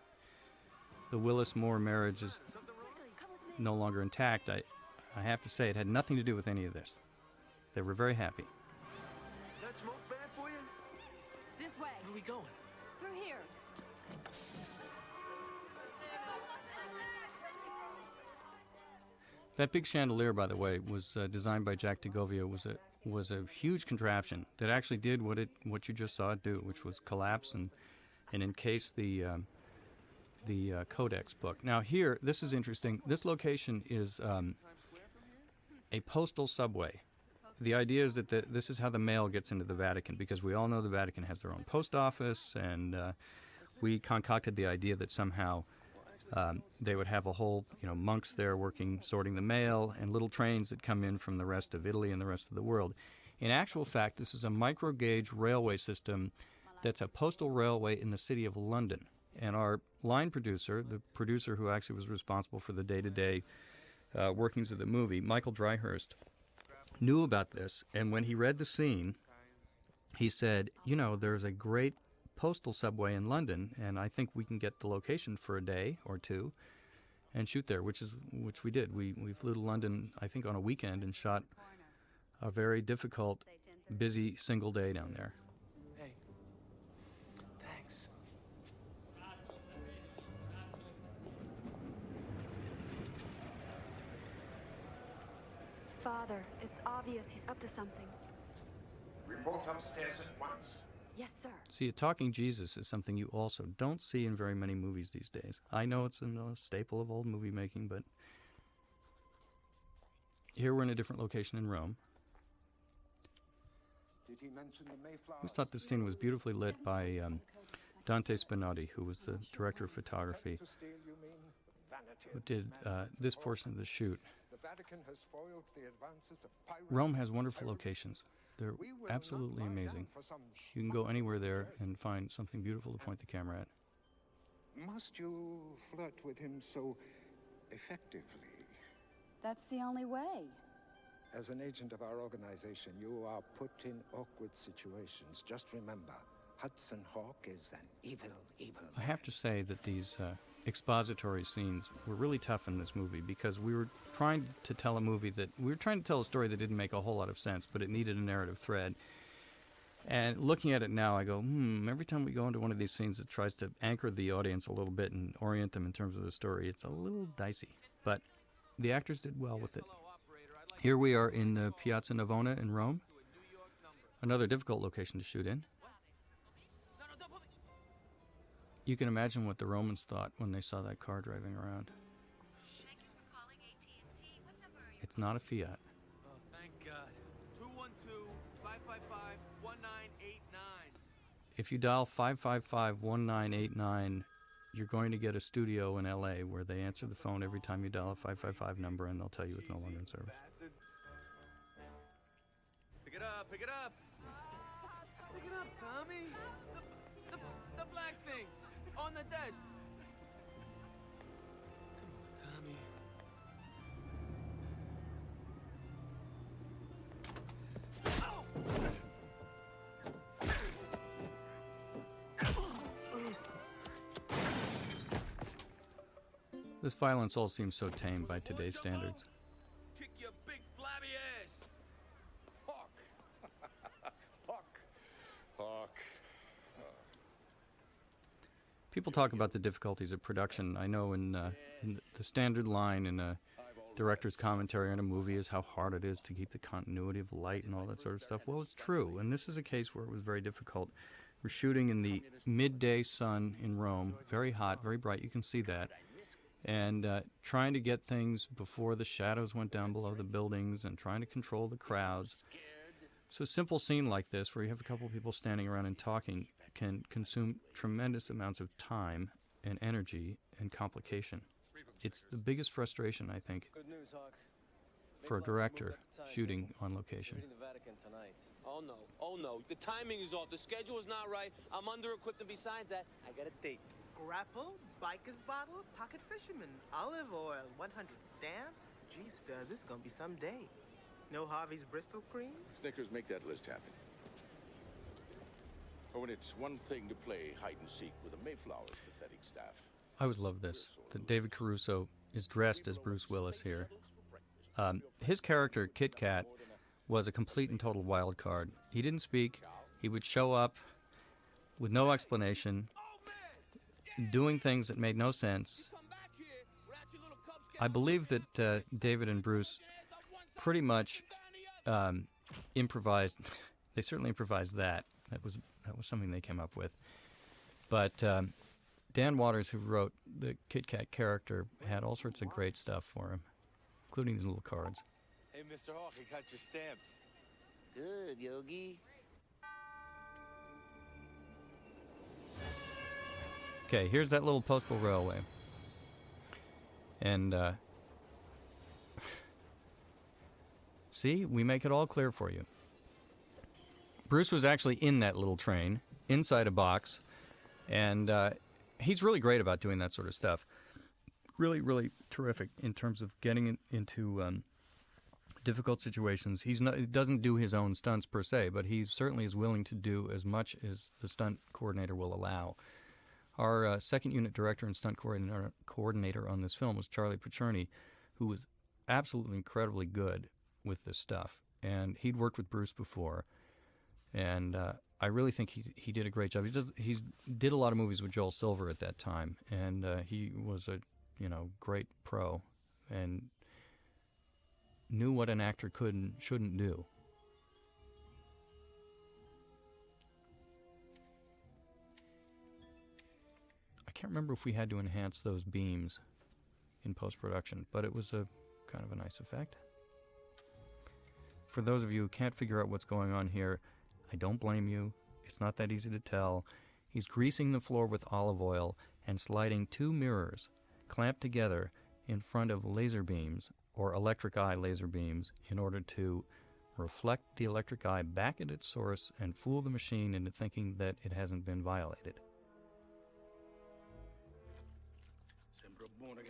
the Willis-Moore marriage is no longer intact, I have to say it had nothing to do with any of this. They were very happy. Is that smoke bad for you? This way. Where are we going? Through here. That big chandelier, by the way, was designed by Jack DeGovia. Was a huge contraption that actually did what you just saw it do, which was collapse and encase the Codex book. Now here, this is interesting. This location is a postal subway. The idea is that this is how the mail gets into the Vatican, because we all know the Vatican has their own post office, and we concocted the idea that somehow they would have a whole, monks there sorting the mail, and little trains that come in from the rest of Italy and the rest of the world. In actual fact, this is a micro-gauge railway system that's a postal railway in the city of London. And our line producer, the producer who actually was responsible for the day-to-day workings of the movie, Michael Dryhurst, knew about this, and when he read the scene, he said, there's a great postal subway in London, and I think we can get the location for a day or two and shoot there, which we did. We flew to London, I think, on a weekend and shot a very difficult, busy single day down there. Hey, thanks. Father, it's obvious he's up to something. Report upstairs at once. Yes, sir. See, a talking Jesus is something you also don't see in very many movies these days. I know it's a staple of old movie making, but Here we're in a different location in Rome. Did he mention the Mayflower? I always thought this scene was beautifully lit by Dante Spinotti, who was the director of photography, who did this portion of the shoot. The Vatican has foiled the advances of pirates. Rome has wonderful locations. They're absolutely amazing. You can go anywhere there and find something beautiful to point the camera at. Must you flirt with him so effectively? That's the only way. As an agent of our organization, you are put in awkward situations. Just remember, Hudson Hawk is an evil, evil man. I have to say that these expository scenes were really tough in this movie because we were trying to tell a story that didn't make a whole lot of sense, but it needed a narrative thread. And looking at it now, I go, every time we go into one of these scenes that tries to anchor the audience a little bit and orient them in terms of the story, it's a little dicey. But the actors did well with it. Here we are in the Piazza Navona in Rome. Another difficult location to shoot in. You can imagine what the Romans thought when they saw that car driving around. It's not a Fiat. Oh, thank God. 212-555-1989. If you dial 555-1989, you're going to get a studio in L.A. where they answer the phone every time you dial a 555 number, and they'll tell you it's no longer in service. Pick it up, pick it up. Pick it up, Tommy. The black thing on the desk. Come on, Tommy. This violence all seems so tame by today's standards. Kick your big flabby ass. Hawk. Hawk. Hawk. People talk about the difficulties of production. I know in the standard line in a director's commentary on a movie is how hard it is to keep the continuity of light and all that sort of stuff. Well, it's true, and this is a case where it was very difficult. We're shooting in the midday sun in Rome, very hot, very bright, you can see that, and trying to get things before the shadows went down below the buildings and trying to control the crowds. So a simple scene like this, where you have a couple of people standing around and talking, can consume tremendous amounts of time and energy and complication. It's the biggest frustration, I think, Good news, Haock. for a director shooting on location. Reading the Vatican tonight. Oh no, the timing is off, the schedule is not right, I'm under-equipped, and besides that, I got a date. Grapple, biker's bottle, pocket fisherman, olive oil, 100 stamps. Geez, this is gonna be some day. No Harvey's Bristol cream? Snickers, make that list happen. Oh, and it's one thing to play hide and seek with a Mayflower's pathetic staff. I always love this, that David Caruso is dressed as Bruce Willis here. His character, Kit Kat, was a complete and total wild card. He didn't speak. He would show up with no explanation, doing things that made no sense. I believe that David and Bruce pretty much improvised. They certainly improvised that. That was something they came up with. But Dan Waters, who wrote the Kit Kat character, had all sorts of great stuff for him, including these little cards. Hey, Mr. Hawk, I got your stamps. Good, Yogi. Okay, here's that little postal railway. And, see, we make it all clear for you. Bruce was actually in that little train, inside a box, and he's really great about doing that sort of stuff. Really, really terrific in terms of getting into difficult situations. He doesn't do his own stunts per se, but he certainly is willing to do as much as the stunt coordinator will allow. Our second unit director and stunt coordinator on this film was Charlie Picerni, who was absolutely incredibly good with this stuff. And he'd worked with Bruce before, and I really think he did a great job. He did a lot of movies with Joel Silver at that time, and he was a great pro and knew what an actor could and shouldn't do. I can't remember if we had to enhance those beams in post-production, but it was a kind of a nice effect. for those of you who can't figure out what's going on here, I don't blame you. It's not that easy to tell. He's greasing the floor with olive oil and sliding 2 mirrors clamped together in front of laser beams, or electric eye laser beams, in order to reflect the electric eye back at its source and fool the machine into thinking that it hasn't been violated.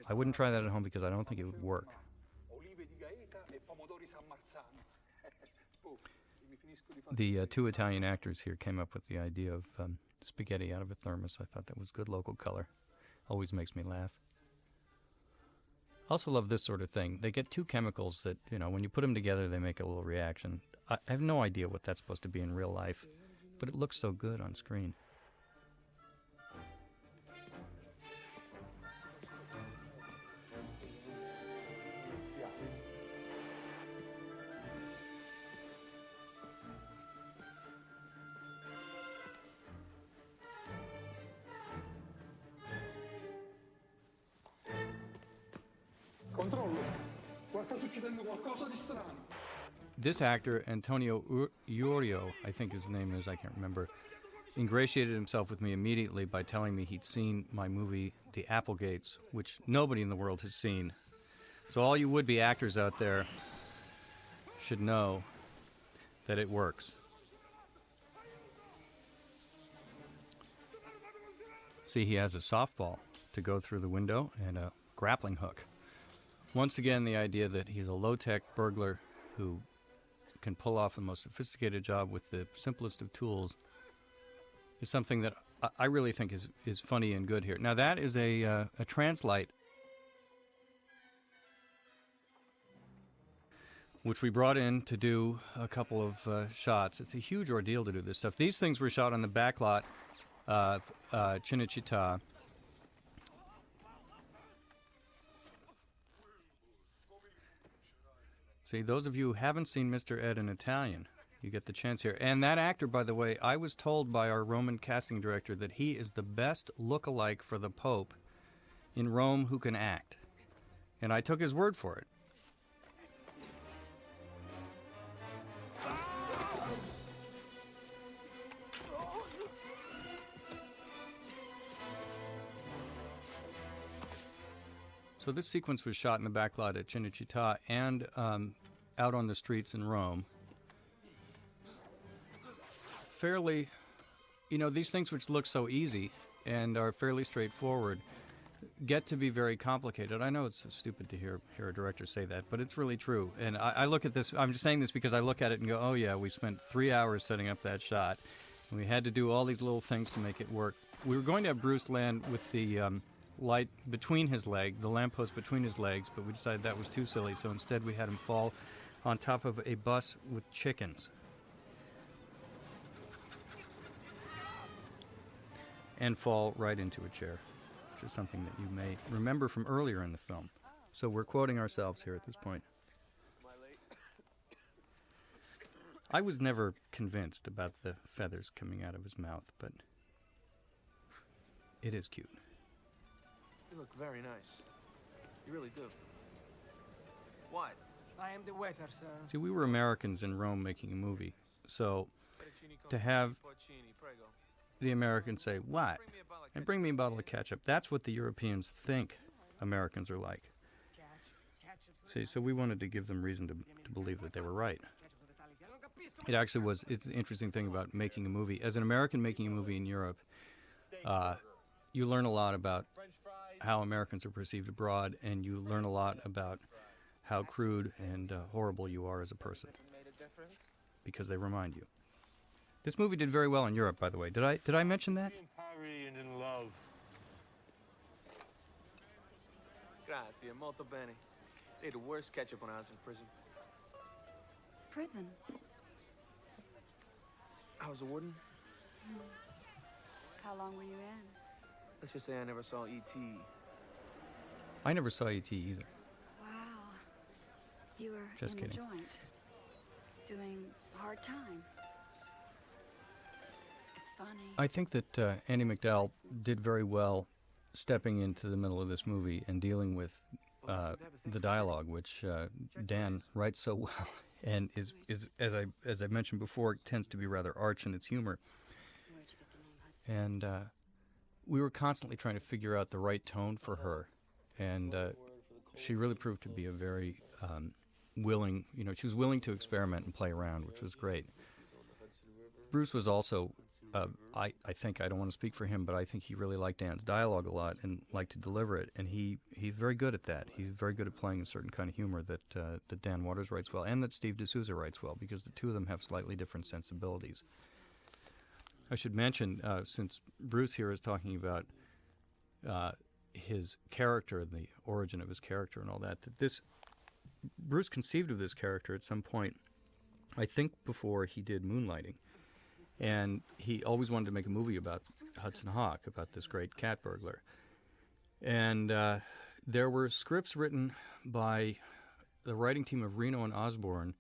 I wouldn't try that at home because I don't think it would work. The 2 Italian actors here came up with the idea of spaghetti out of a thermos. I thought that was good local color. Always makes me laugh. Also love this sort of thing. They get 2 chemicals that, when you put them together, they make a little reaction. I have no idea what that's supposed to be in real life, but it looks so good on screen. Controllo. Qua sta succedendo qualcosa di strano. This actor, Antonio Iorio, I think his name is, I can't remember, ingratiated himself with me immediately by telling me he'd seen my movie, The Applegates, which nobody in the world has seen. So all you would-be actors out there should know that it works. See, he has a softball to go through the window and a grappling hook. Once again, the idea that he's a low-tech burglar who can pull off the most sophisticated job with the simplest of tools is something that I really think is funny and good here. Now, that is a translite, which we brought in to do a couple of shots. It's a huge ordeal to do this stuff. These things were shot on the back lot of Cinecittà. See, those of you who haven't seen Mr. Ed in Italian, you get the chance here. And that actor, by the way, I was told by our Roman casting director that he is the best look-alike for the Pope in Rome who can act. And I took his word for it. So this sequence was shot in the back lot at Cinecittà and out on the streets in Rome. Fairly, these things which look so easy and are fairly straightforward get to be very complicated. I know it's so stupid to hear a director say that, but it's really true. And I look at this, I'm just saying this because I look at it and go, oh yeah, we spent 3 hours setting up that shot. And we had to do all these little things to make it work. We were going to have Bruce land with the light between his leg, the lamppost between his legs, but we decided that was too silly, so instead we had him fall on top of a bus with chickens. And fall right into a chair, which is something that you may remember from earlier in the film. So we're quoting ourselves here at this point. I was never convinced about the feathers coming out of his mouth, but it is cute. You look very nice. You really do. What? I am the waiter, sir. See, we were Americans in Rome making a movie, so to have the Americans say, what? And bring me a bottle of ketchup. That's what the Europeans think Americans are like. See, so we wanted to give them reason to believe that they were right. It actually was, it's an interesting thing about making a movie. As an American making a movie in Europe, you learn a lot about how Americans are perceived abroad, and you learn a lot about how crude and horrible you are as a person, because they remind you. This movie did very well in Europe, by the way. Did I mention that? Harry and in love. Grazie, molto bene. They had the worst ketchup when I was in prison. Prison? I was a warden. How long were you in? Let's just say I never saw E.T. I never saw E.T. either. Wow. You were Just in kidding. the joint, doing hard time. It's funny. I think that Andie MacDowell did very well stepping into the middle of this movie and dealing with the dialogue, which Dan writes so well, and is as I mentioned before, tends to be rather arch in its humor. And we were constantly trying to figure out the right tone for her, and she really proved to be a very willing, she was willing to experiment and play around, which was great. Bruce was also, I think, I don't want to speak for him, but I think he really liked Dan's dialogue a lot and liked to deliver it, and he's very good at that. He's very good at playing a certain kind of humor that Dan Waters writes well, and that Steve D'Souza writes well, because the two of them have slightly different sensibilities. I should mention, since Bruce here is talking about his character, the origin of his character and all that Bruce conceived of this character at some point, I think before he did Moonlighting. And he always wanted to make a movie about Hudson Hawk, about this great cat burglar. And there were scripts written by the writing team of Reno and Osborne,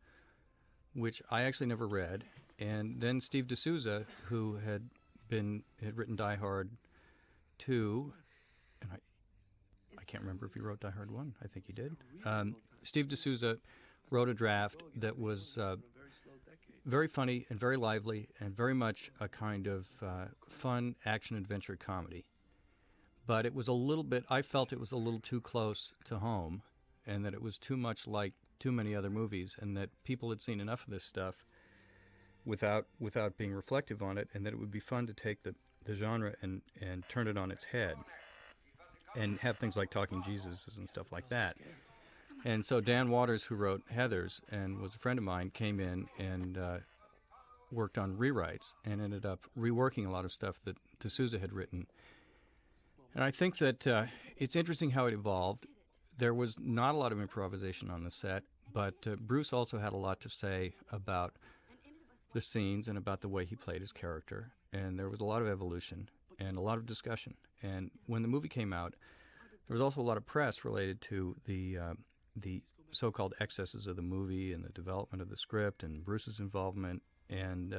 which I actually never read. And then Steve D'Souza, who had written Die Hard 2, and I can't remember if he wrote Die Hard 1. I think he did. Steve D'Souza wrote a draft that was very funny and very lively and very much a kind of fun action-adventure comedy. But it was a little bit, I felt it was a little too close to home, and that it was too much like too many other movies, and that people had seen enough of this stuff without being reflective on it, and that it would be fun to take the genre and turn it on its head and have things like Talking Jesuses and stuff like that. And so Dan Waters, who wrote Heathers and was a friend of mine, came in and worked on rewrites and ended up reworking a lot of stuff that D'Souza had written. And I think that it's interesting how it evolved. There was not a lot of improvisation on the set, but Bruce also had a lot to say about the scenes and about the way he played his character. And there was a lot of evolution and a lot of discussion. And when the movie came out, there was also a lot of press related to the so-called excesses of the movie and the development of the script and Bruce's involvement. And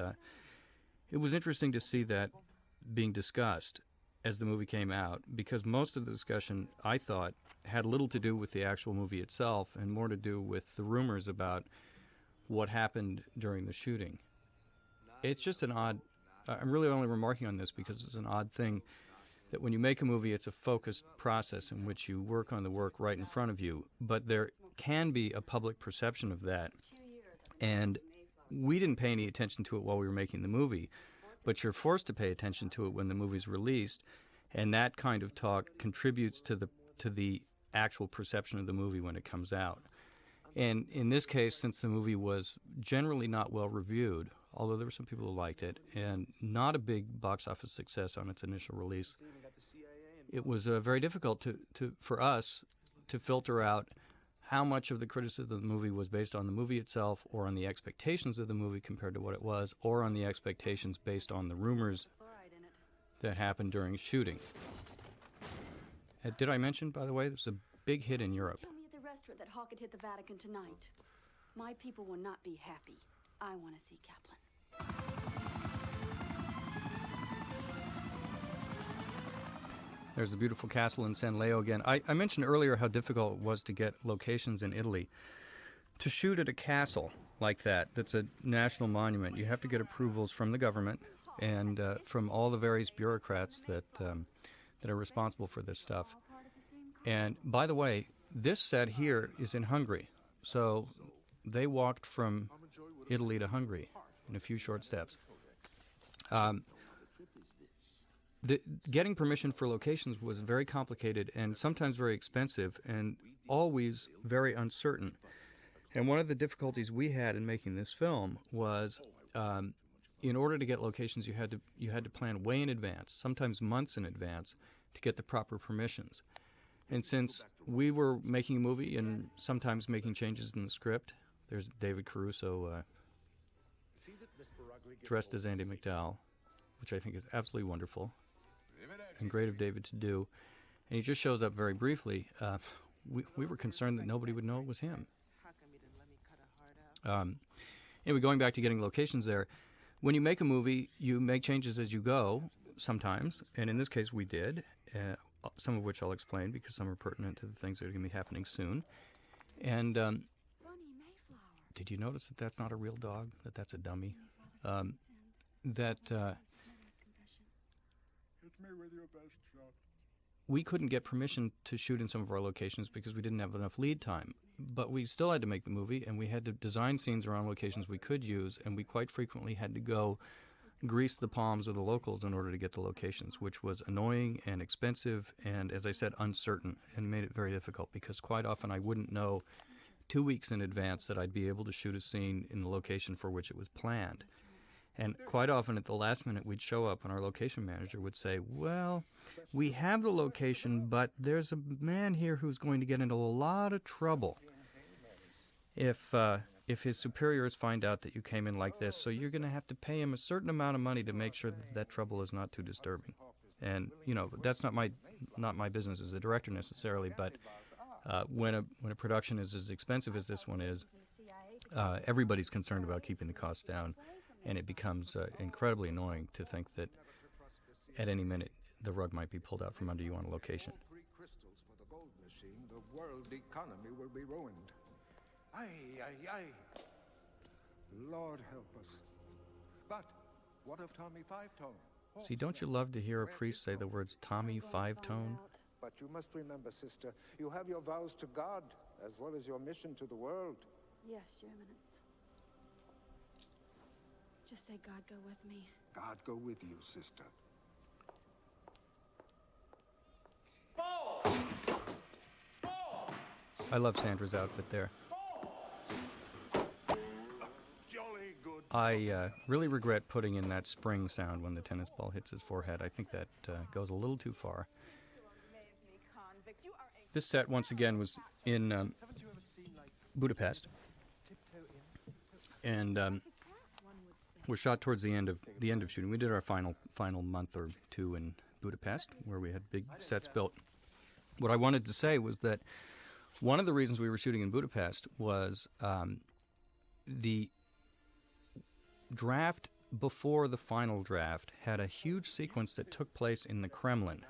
it was interesting to see that being discussed as the movie came out, because most of the discussion, I thought, had little to do with the actual movie itself and more to do with the rumors about what happened during the shooting. It's just an odd... I'm really only remarking on this because it's an odd thing that when you make a movie, it's a focused process in which you work on the work right in front of you, but there can be a public perception of that. And we didn't pay any attention to it while we were making the movie, but you're forced to pay attention to it when the movie's released, and that kind of talk contributes to the actual perception of the movie when it comes out. And in this case, since the movie was generally not well reviewed, although there were some people who liked it, and not a big box office success on its initial release, it was very difficult for us to filter out how much of the criticism of the movie was based on the movie itself or on the expectations of the movie compared to what it was, or on the expectations based on the rumors that happened during shooting. Did I mention, by the way, this was a big hit in Europe. Tell me at the restaurant that Haock had hit the Vatican tonight. My people will not be happy. I want to see Kaplan. There's the beautiful castle in San Leo again. I mentioned earlier how difficult it was to get locations in Italy. To shoot at a castle like that's a national monument, you have to get approvals from the government and from all the various bureaucrats that are responsible for this stuff. And by the way, this set here is in Hungary. So they walked from Italy to Hungary in a few short steps. Getting permission for locations was very complicated and sometimes very expensive and always very uncertain. And one of the difficulties we had in making this film was, in order to get locations, you had to plan way in advance, sometimes months in advance, to get the proper permissions. And since we were making a movie and sometimes making changes in the script, there's David Caruso dressed as Andy McDowell, which I think is absolutely wonderful and great of David to do. And he just shows up very briefly. We were concerned that nobody would know it was him. Anyway, going back to getting locations there, when you make a movie, you make changes as you go sometimes, and in this case we did. some of which I'll explain because some are pertinent to the things that are going to be happening soon. And did you notice that that's not a real dog, that that's a dummy? We couldn't get permission to shoot in some of our locations because we didn't have enough lead time. But we still had to make the movie, and we had to design scenes around locations we could use, and we quite frequently had to go grease the palms of the locals in order to get the locations, which was annoying and expensive and, as I said, uncertain, and made it very difficult because quite often I wouldn't know 2 weeks in advance that I'd be able to shoot a scene in the location for which it was planned. And quite often at the last minute we'd show up and our location manager would say, well, we have the location, but there's a man here who's going to get into a lot of trouble if his superiors find out that you came in like this, so you're going to have to pay him a certain amount of money to make sure that trouble is not too disturbing. And, you know, that's not my business as a director necessarily, but when a production is as expensive as this one is, everybody's concerned about keeping the costs down, and it becomes incredibly annoying to think that at any minute the rug might be pulled out from under you on a location. Crystals for the gold machine, the world economy will be ruined. Aye, aye, aye. Lord help us. But what of Tommy Five-Tone? See, don't you love to hear a priest say the words Tommy Five-Tone? But you must remember, sister, you have your vows to God as well as your mission to the world. Yes, Your Eminence. Just say God go with me. God go with you, sister. I love Sandra's outfit there. I really regret putting in that spring sound when the tennis ball hits his forehead. I think that goes a little too far. This set, once again, was in Budapest, and was shot towards the end of shooting. We did our final month or two in Budapest, where we had big sets built. What I wanted to say was that one of the reasons we were shooting in Budapest was the draft before the final draft had a huge sequence that took place in the Kremlin,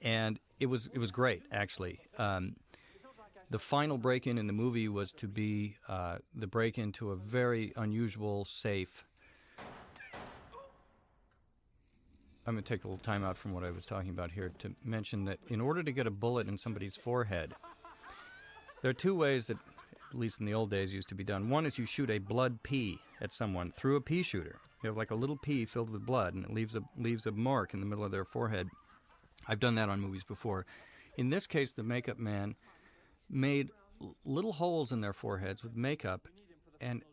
and it was great, actually. The final break-in in the movie was to be the break-in to a very unusual safe. I'm going to take a little time out from what I was talking about here to mention that in order to get a bullet in somebody's forehead, there are two ways that, at least in the old days, used to be done. One is you shoot a blood pea at someone through a pea shooter. You have like a little pea filled with blood, and it leaves a mark in the middle of their forehead. I've done that on movies before. In this case, the makeup man made little holes in their foreheads with makeup and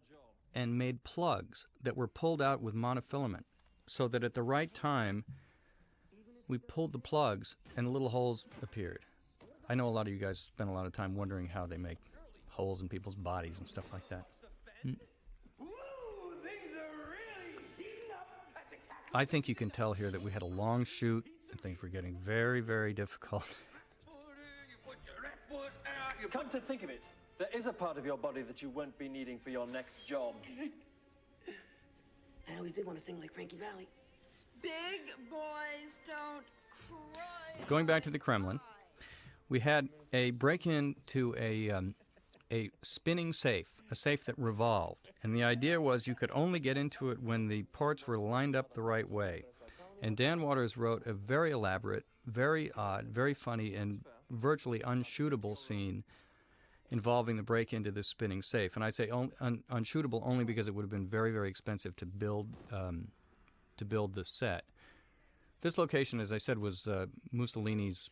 made plugs that were pulled out with monofilament, so that at the right time, we pulled the plugs and little holes appeared. I know a lot of you guys spend a lot of time wondering how they make holes in people's bodies and stuff like that. I think you can tell here that we had a long shoot and things were getting very, very difficult. Come to think of it, there is a part of your body that you won't be needing for your next job. I always did want to sing like Frankie Valli. Big boys don't cry. Going back to the Kremlin, we had a break-in to a spinning safe, a safe that revolved. And the idea was you could only get into it when the parts were lined up the right way. And Dan Waters wrote a very elaborate, very odd, very funny, and virtually unshootable scene involving the break into this spinning safe. And I say unshootable only because it would have been very, very expensive to build the set. This location, as I said, was Mussolini's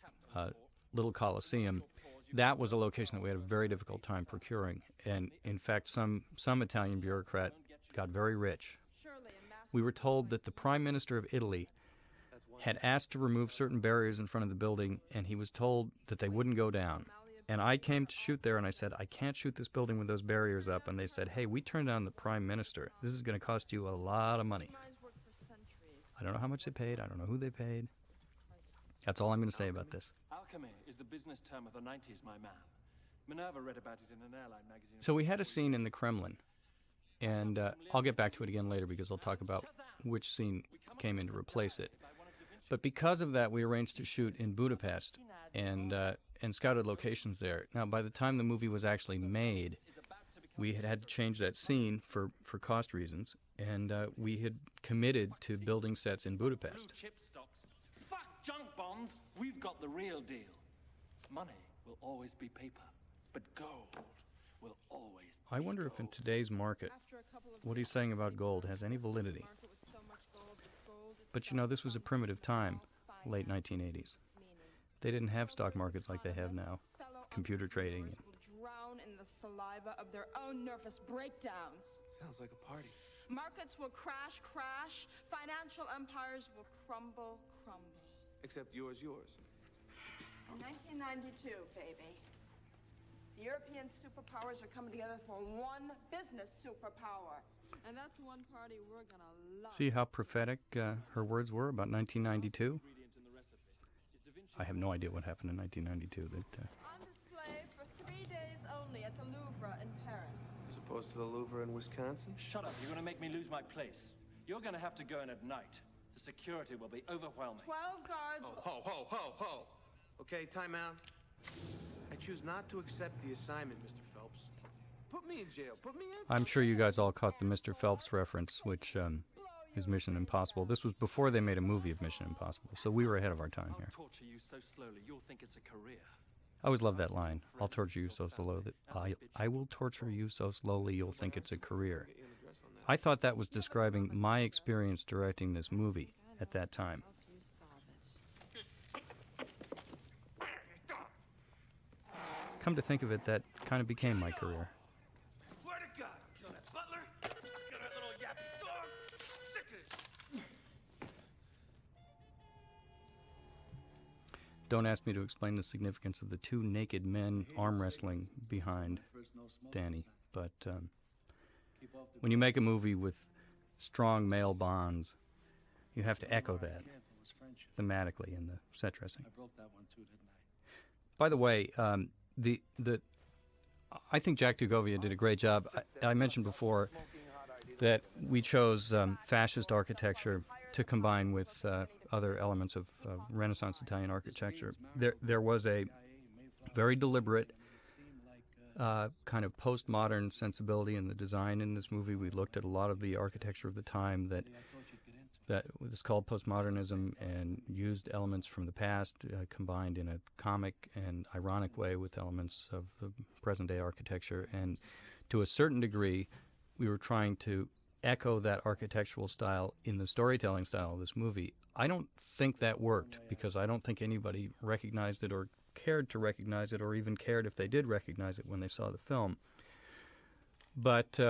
little Colosseum. That was a location that we had a very difficult time procuring. And in fact, some Italian bureaucrat got very rich. We were told that the Prime Minister of Italy had asked to remove certain barriers in front of the building, and he was told that they wouldn't go down. And I came to shoot there, and I said, I can't shoot this building with those barriers up. And they said, hey, we turned down the Prime Minister. This is going to cost you a lot of money. I don't know how much they paid. I don't know who they paid. That's all I'm going to say about this. Alchemy is the business term of the 90s, my man. Minerva read about it in an airline magazine. So we had a scene in the Kremlin, and I'll get back to it again later because I'll talk about which scene came in to replace it. But because of that, we arranged to shoot in Budapest and scouted locations there. Now, by the time the movie was actually made, we had to change that scene for cost reasons, and we had committed to building sets in Budapest. Blue chip stocks. Fuck junk bonds. We've got the real deal. Money will always be paper, but gold will always be I wonder if in today's market, what he's saying about gold has any validity. But you know, this was a primitive time, late 1980s. They didn't have stock markets like they have now, computer trading. Drown in the saliva of their own nervous breakdowns. Sounds like a party. Markets will crash. Financial empires will crumble. Except yours. 1992, baby. The European superpowers are coming together for one business superpower. And that's one party we're gonna love. See how prophetic her words were about 1992? I have no idea what happened in 1992. On display for 3 days only at the Louvre in Paris. As opposed to the Louvre in Wisconsin? Shut up, you're gonna make me lose my place. You're gonna have to go in at night. The security will be overwhelming. 12 guards. Ho. Okay, time out. I choose not to accept the assignment, Mr. Phelps. Put me in jail. Put me in. I'm sure you guys all caught the Mr. Phelps reference, which is Mission Impossible. This was before they made a movie of Mission Impossible, so we were ahead of our time here. I'll torture you so slowly, you'll think it's a career. I always love that line. I'll torture you so slow that I will torture you so slowly you'll think it's a career. I thought that was describing my experience directing this movie at that time. Come to think of it, that kind of became my career. Where to God? Kill that butler? Kill that little yappy dog? Sick of it. Don't ask me to explain the significance of the two naked men arm wrestling behind Danny, but when you make a movie with strong male bonds, you have to echo that thematically in the set dressing. I broke that one too, didn't I? By the way, I think Jack Dugovia did a great job. I mentioned before that we chose fascist architecture to combine with other elements of Renaissance Italian architecture. There was a very deliberate kind of postmodern sensibility in the design in this movie. We looked at a lot of the architecture of the time that was called postmodernism and used elements from the past combined in a comic and ironic way with elements of the present-day architecture. And to a certain degree, we were trying to echo that architectural style in the storytelling style of this movie. I don't think that worked because I don't think anybody recognized it or cared to recognize it or even cared if they did recognize it when they saw the film. But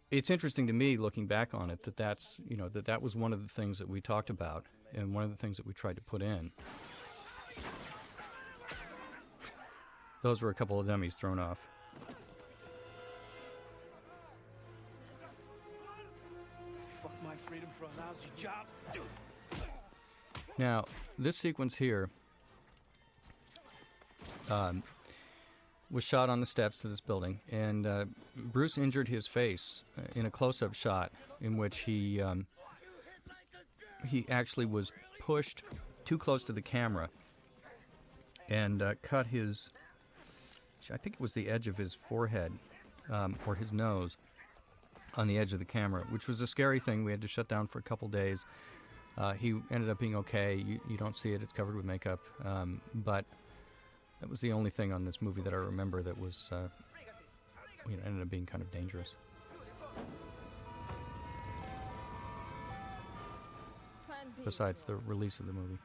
it's interesting to me, looking back on it, that was one of the things that we talked about and one of the things that we tried to put in. Those were a couple of dummies thrown off. Fuck my freedom for a lousy job. Now, this sequence here was shot on the steps to this building, and Bruce injured his face in a close-up shot in which he actually was pushed too close to the camera and cut his, I think it was the edge of his forehead or his nose on the edge of the camera, which was a scary thing. We had to shut down for a couple days. He ended up being okay. You don't see it. It's covered with makeup. But that was the only thing on this movie that I remember that was, ended up being kind of dangerous. Besides the release of the movie,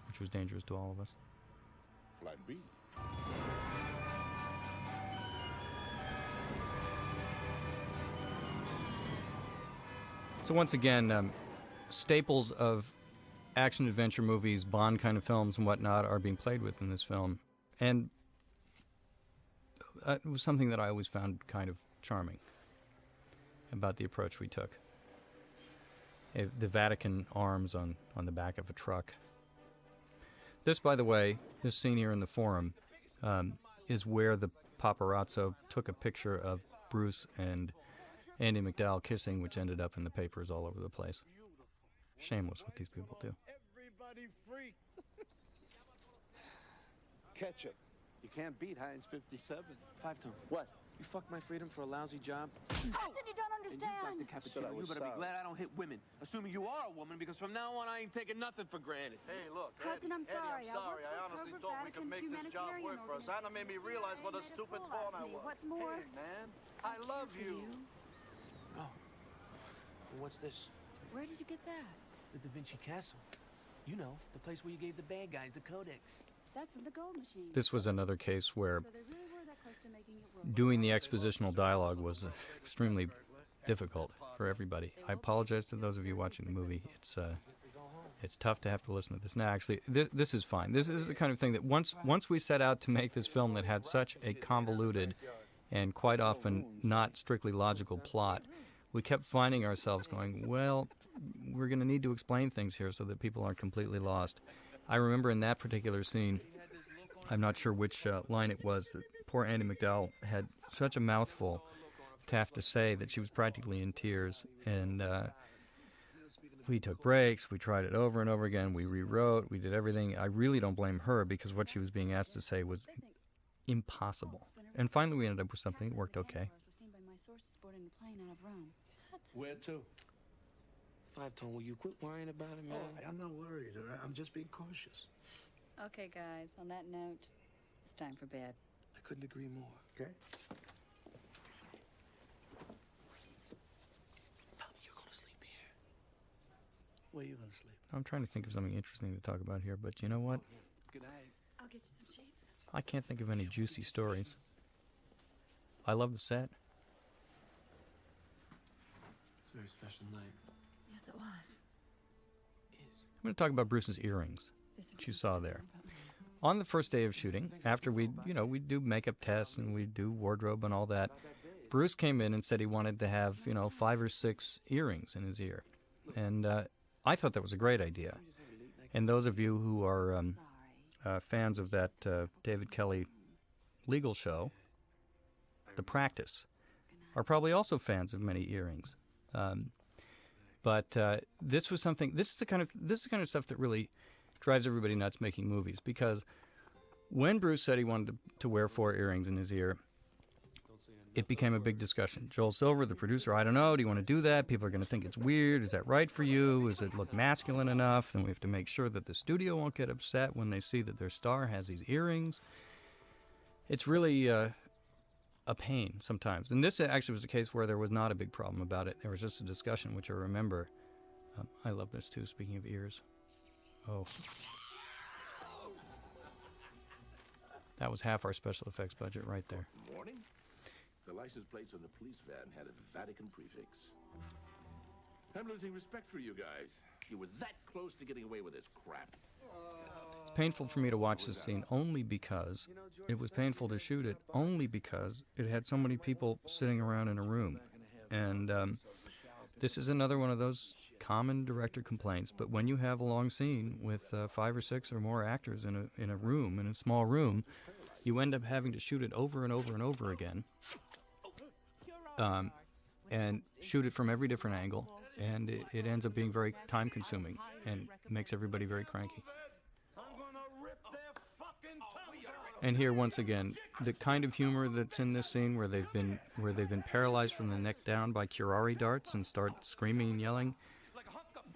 which was dangerous to all of us. Plan B. So once again, staples of action-adventure movies, Bond kind of films and whatnot are being played with in this film. And it was something that I always found kind of charming about the approach we took. The Vatican arms on the back of a truck. This, by the way, this scene here in the Forum is where the paparazzo took a picture of Bruce and Andy McDowell kissing, which ended up in the papers all over the place. shameless what these people do. Everybody freaked. Ketchup. You can't beat Heinz 57. Five-tone. What? You fucked my freedom for a lousy job? That's what you don't And you like understand. the cappuccino. You better be glad I don't hit women. Assuming you are a woman, because from now on I ain't taking nothing for granted. Hey, look, Hudson, I'm sorry. I'm sorry. I honestly thought we could make this job work for us. Anna made me realize what a stupid pawn I was. What's more? Hey, man, I love you. Oh. And what's this? Where did you get that? The Da Vinci Castle. You know, the place where you gave the bad guys the codex. That's from the gold machine. This was another case where So they really were that close to making it work. doing the expositional dialogue was extremely difficult for everybody. I apologize to those of you watching the movie. It's tough to have to listen to this. Now, actually, this is fine. This is the kind of thing that once we set out to make this film that had such a convoluted and quite often not strictly logical plot, we kept finding ourselves going, well, we're going to need to explain things here so that people aren't completely lost. I remember in that particular scene, I'm not sure which line it was, that poor Andie MacDowell had such a mouthful to have to say that she was practically in tears. And we took breaks, we tried it over and over again, we rewrote, we did everything. I really don't blame her because what she was being asked to say was impossible. And finally we ended up with something that worked okay. Where to? Five-tone, will you quit worrying about it, man? Oh, I'm not worried. All right? I'm just being cautious. Okay, guys, on that note, it's time for bed. I couldn't agree more. Okay. Tommy, you're gonna sleep here. Where are you going to sleep? I'm trying to think of something interesting to talk about here, but you know what? Good night. I'll get you some sheets. I can't think of any juicy stories. I love the set. It's a very special night. Yes, it was. I'm going to talk about Bruce's earrings that you saw there. On the first day of shooting, after we do makeup tests and we do wardrobe and all that, Bruce came in and said he wanted to have, 5 or 6 earrings in his ear. And I thought that was a great idea. And those of you who are fans of that David Kelly legal show, The Practice, are probably also fans of many earrings. But this was something. This is the kind of stuff that really drives everybody nuts making movies. Because when Bruce said he wanted to wear 4 earrings in his ear, it became a big discussion. Joel Silver, the producer, I don't know. Do you want to do that? People are going to think it's weird. Is that right for you? Does it look masculine enough? And we have to make sure that the studio won't get upset when they see that their star has these earrings. It's really a pain sometimes. And this actually was a case where there was not a big problem about it. There was just a discussion, which I remember. I love this too, speaking of ears. Oh. That was half our special effects budget right there. Morning. The license plates on the police van had a Vatican prefix. I'm losing respect for you guys. You were that close to getting away with this crap. It's painful for me to watch this scene only because it was painful to shoot it, only because it had so many people sitting around in a room. And this is another one of those common director complaints, but when you have a long scene with 5 or 6 or more actors in a room, in a small room, you end up having to shoot it over and over and over again, and shoot it from every different angle, and it ends up being very time-consuming and makes everybody very cranky. And here, once again, the kind of humor that's in this scene, where they've been paralyzed from the neck down by curare darts and start screaming and yelling.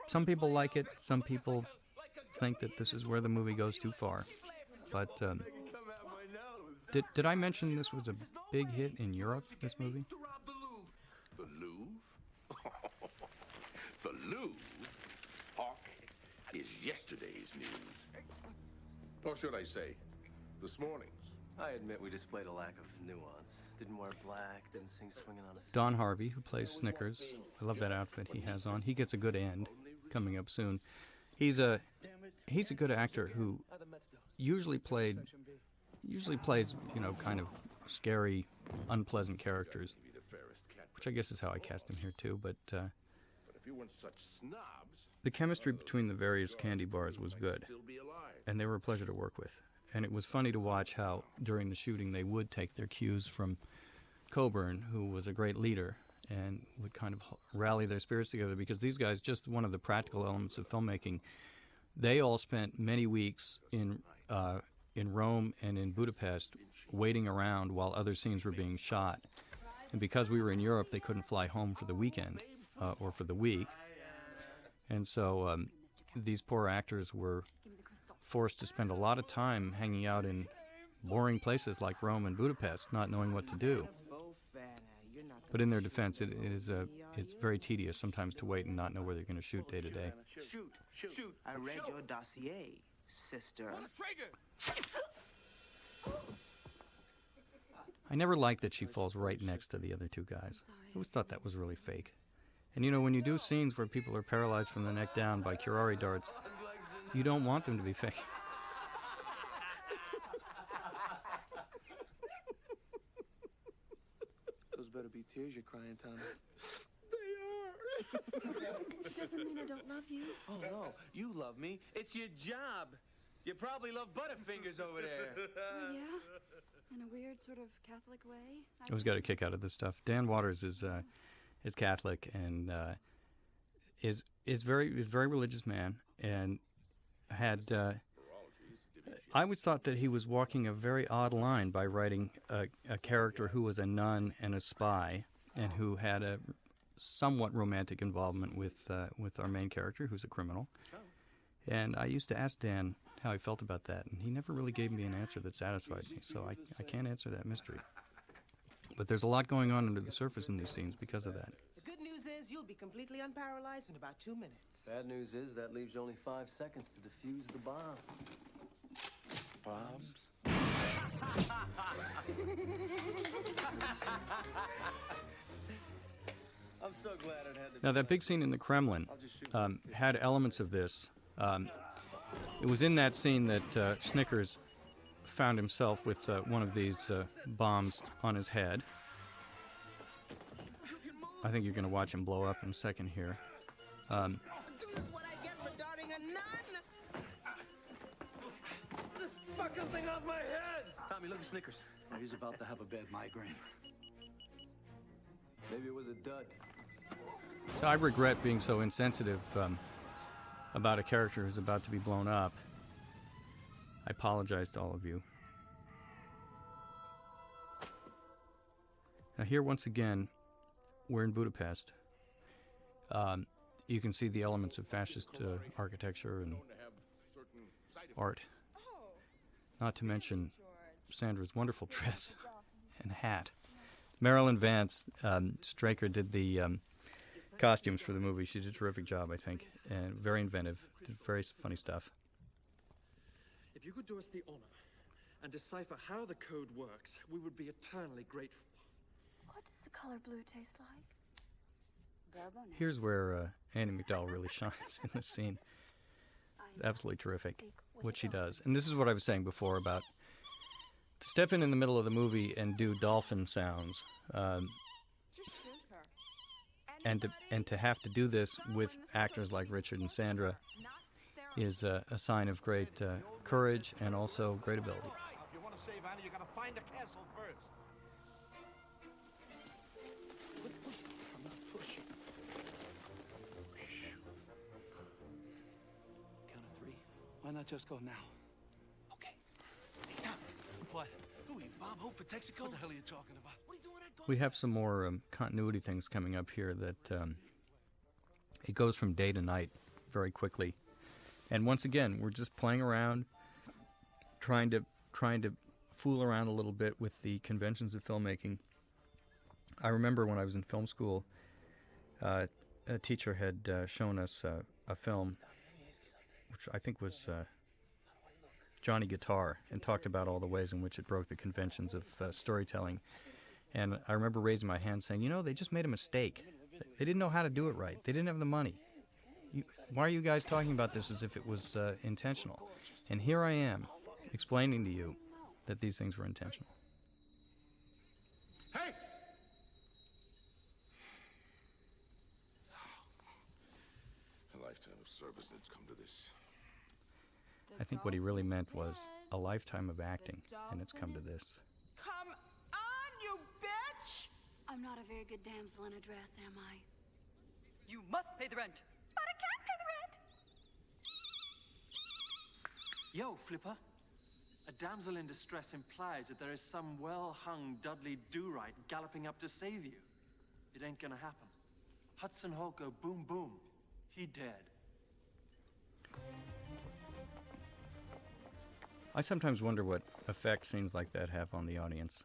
Some people like it. Some people think that this is where the movie goes too far. But did I mention this was a big hit in Europe? This movie. The Louvre? The Louvre? Haock is yesterday's news. Or should I say, this morning's. I admit we displayed a lack of nuance. Didn't wear black, didn't sing swinging on a... Don Harvey, who plays Snickers. I love that outfit he has on. He gets a good end coming up soon. He's a good actor who usually plays, kind of scary, unpleasant characters, which I guess is how I cast him here too. But if you weren't such snobs, the chemistry between the various candy bars was good, and they were a pleasure to work with. And it was funny to watch how, during the shooting, they would take their cues from Coburn, who was a great leader, and would kind of rally their spirits together, because these guys, just one of the practical elements of filmmaking, they all spent many weeks in Rome and in Budapest waiting around while other scenes were being shot. And because we were in Europe, they couldn't fly home for the weekend or for the week. And so these poor actors were forced to spend a lot of time hanging out in boring places like Rome and Budapest, not knowing what to do. But in their defense, it's very tedious sometimes to wait and not know where they're going to shoot day to day. Shoot. I read your dossier, sister. I never liked that she falls right next to the other two guys. I always thought that was really fake. And you know, when you do scenes where people are paralyzed from the neck down by curare darts, you don't want them to be fake. Those better be tears you're crying, Tommy. It doesn't mean I don't love you. Oh, no. You love me. It's your job. You probably love Butterfingers over there. Oh, yeah? In a weird sort of Catholic way? I always got a kick out of this stuff. Dan Waters is Catholic and is very religious man, and had I always thought that he was walking a very odd line by writing a character who was a nun and a spy, and who had a somewhat romantic involvement with our main character, who's a criminal. And I used to ask Dan how he felt about that, and he never really gave me an answer that satisfied me, so I can't answer that mystery. But there's a lot going on under the surface in these scenes because of that. The good news is you'll be completely unparalyzed in about 2 minutes. Bad news is that leaves you only 5 seconds to defuse the bomb. Bombs? I'm so glad it had to Now, that big scene in the Kremlin had elements of this. It was in that scene that Snickers found himself with one of these bombs on his head. I think you're going to watch him blow up in a second here. This is what I get for darting a nun! This fucking thing off my head! Tommy, look at Snickers. Now he's about to have a bad migraine. Maybe it was a dud. So I regret being so insensitive about a character who's about to be blown up. I apologize to all of you. Now here, once again, we're in Budapest. You can see the elements of fascist architecture and art. Not to mention Sandra's wonderful dress and hat. Marilyn Vance, Straker, did the costumes for the movie. She did a terrific job, I think, and very inventive, did very funny stuff. If you could do us the honor and decipher how the code works, we would be eternally grateful. What does the color blue taste like? Here's where Annie McDowell really shines in this scene. It's absolutely terrific what she does. And this is what I was saying before about to step in the middle of the movie and do dolphin sounds, and to have to do this with actors like Richard and Sandra is a sign of great courage and also great ability. If you want to save Annie, you got to find the castle first. Quit pushing. I'm not pushing. Count of 3. Why not just go now? Okay. Hey, Tom. What? Who are you, Bob Hope for Texaco? What the hell are you talking about? What are you doing at We have some more continuity things coming up here that it goes from day to night very quickly. And once again, we're just playing around, trying to fool around a little bit with the conventions of filmmaking. I remember when I was in film school, a teacher had shown us a film, which I think was Johnny Guitar, and talked about all the ways in which it broke the conventions of storytelling. And I remember raising my hand saying, you know, they just made a mistake. They didn't know how to do it right. They didn't have the money. Why are you guys talking about this as if it was intentional? And here I am, explaining to you that these things were intentional. Hey! A lifetime of service and it's come to this. I think what he really meant was a lifetime of acting, and it's come to this. Come on, you bitch! I'm not a very good damsel in a dress, am I? You must pay the rent. But I can't pay the rent. Yo, Flipper. A damsel in distress implies that there is some well-hung Dudley Do-Right galloping up to save you. It ain't gonna happen. Hudson Hawk go boom boom. He dead. I sometimes wonder what effect scenes like that have on the audience.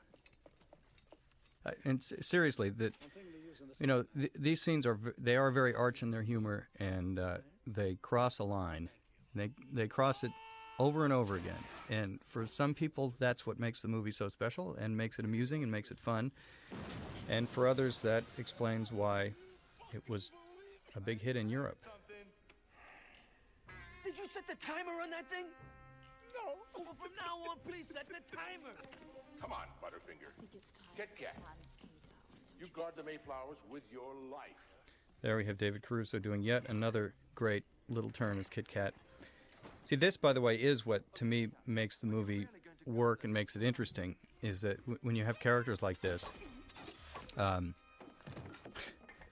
And seriously, that these scenes are very arch in their humor, and they cross a line. They cross it over and over again. And for some people, that's what makes the movie so special and makes it amusing and makes it fun. And for others, that explains why it was a big hit in Europe. Did you set the timer on that thing? No. Well, from now on, please set the timer. Come on, Butterfinger. Kit Kat. You guard the Mayflowers with your life. There we have David Caruso doing yet another great little turn as Kit Kat. See, this, by the way, is what, to me, makes the movie work and makes it interesting, is that when you have characters like this,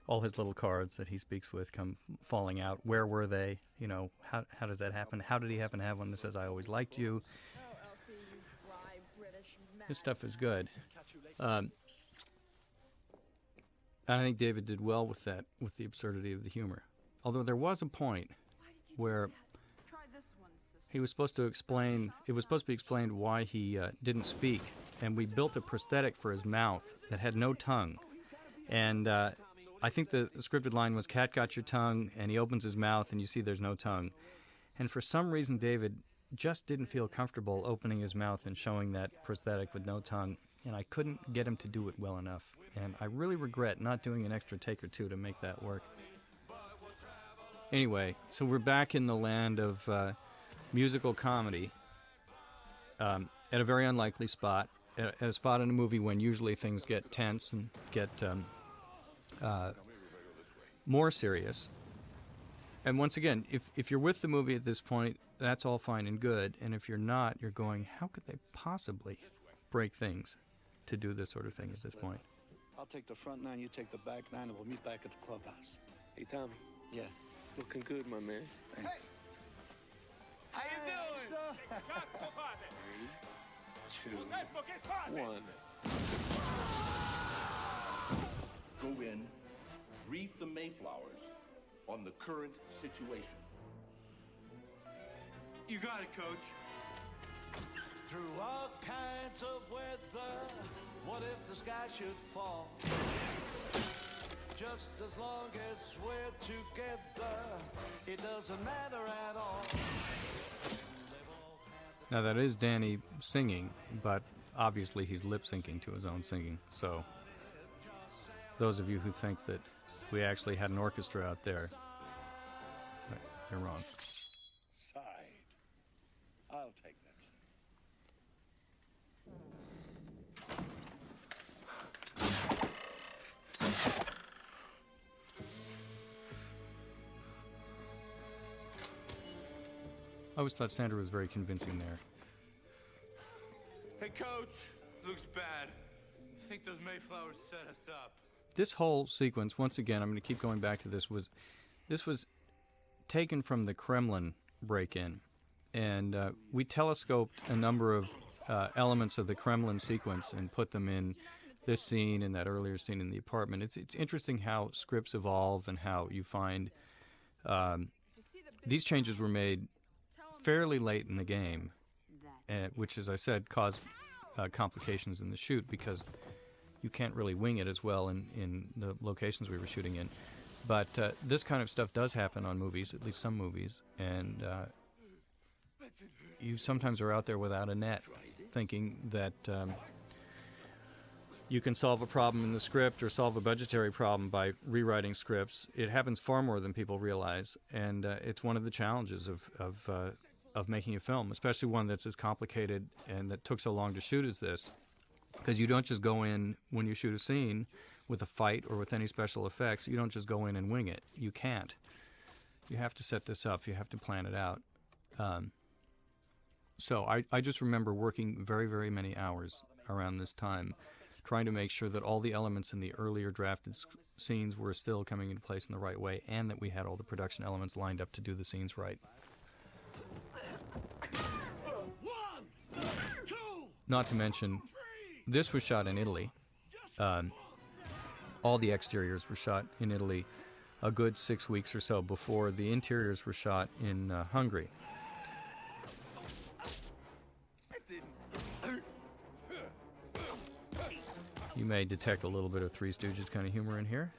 all his little cards that he speaks with come falling out. Where were they? You know, how does that happen? How did he happen to have one that says, I always liked you? This stuff is good. And I think David did well with that, with the absurdity of the humor. Although there was a point where he was supposed to explain, it was supposed to be explained why he didn't speak, and we built a prosthetic for his mouth that had no tongue. And I think the scripted line was, "Cat got your tongue," and he opens his mouth and you see there's no tongue. And for some reason, David just didn't feel comfortable opening his mouth and showing that prosthetic with no tongue, and I couldn't get him to do it well enough. And I really regret not doing an extra take or two to make that work. Anyway, so we're back in the land of musical comedy at a very unlikely spot, at a spot in a movie when usually things get tense and get more serious. And once again, if you're with the movie at this point, that's all fine and good. And if you're not, you're going, how could they possibly break things to do this sort of thing at this point? I'll take the front 9, you take the back 9, and we'll meet back at the clubhouse. Hey, Tommy. Yeah. Looking good, my man. Thanks. How you doing? 3, 2, 1. Go in, brief the Mayflowers on the current situation. You got it, Coach. Through all kinds of weather, what if the sky should fall? Just as long as we're together, it doesn't matter at all. Now that is Danny singing, but obviously he's lip-syncing to his own singing. So those of you who think that we actually had an orchestra out there, you're wrong. Side. I'll take that. I always thought Sandra was very convincing there. Hey, Coach. Looks bad. I think those Mayflowers set us up. This whole sequence, once again, I'm going to keep going back to this was taken from the Kremlin break-in. And we telescoped a number of elements of the Kremlin sequence and put them in this scene and that earlier scene in the apartment. It's interesting how scripts evolve and how you find these changes were made fairly late in the game, which, as I said, caused complications in the shoot because you can't really wing it as well in the locations we were shooting in. But this kind of stuff does happen on movies, at least some movies, and you sometimes are out there without a net thinking that you can solve a problem in the script or solve a budgetary problem by rewriting scripts. It happens far more than people realize, and it's one of the challenges of making a film, especially one that's as complicated and that took so long to shoot as this, because you don't just go in when you shoot a scene with a fight or with any special effects. You don't just go in and wing it. You can't. You have to set this up. You have to plan it out. So I just remember working very, very many hours around this time trying to make sure that all the elements in the earlier drafted scenes were still coming into place in the right way, and that we had all the production elements lined up to do the scenes right. Not to mention, this was shot in Italy. All the exteriors were shot in Italy a good 6 weeks or so before the interiors were shot in Hungary. You may detect a little bit of Three Stooges kind of humor in here.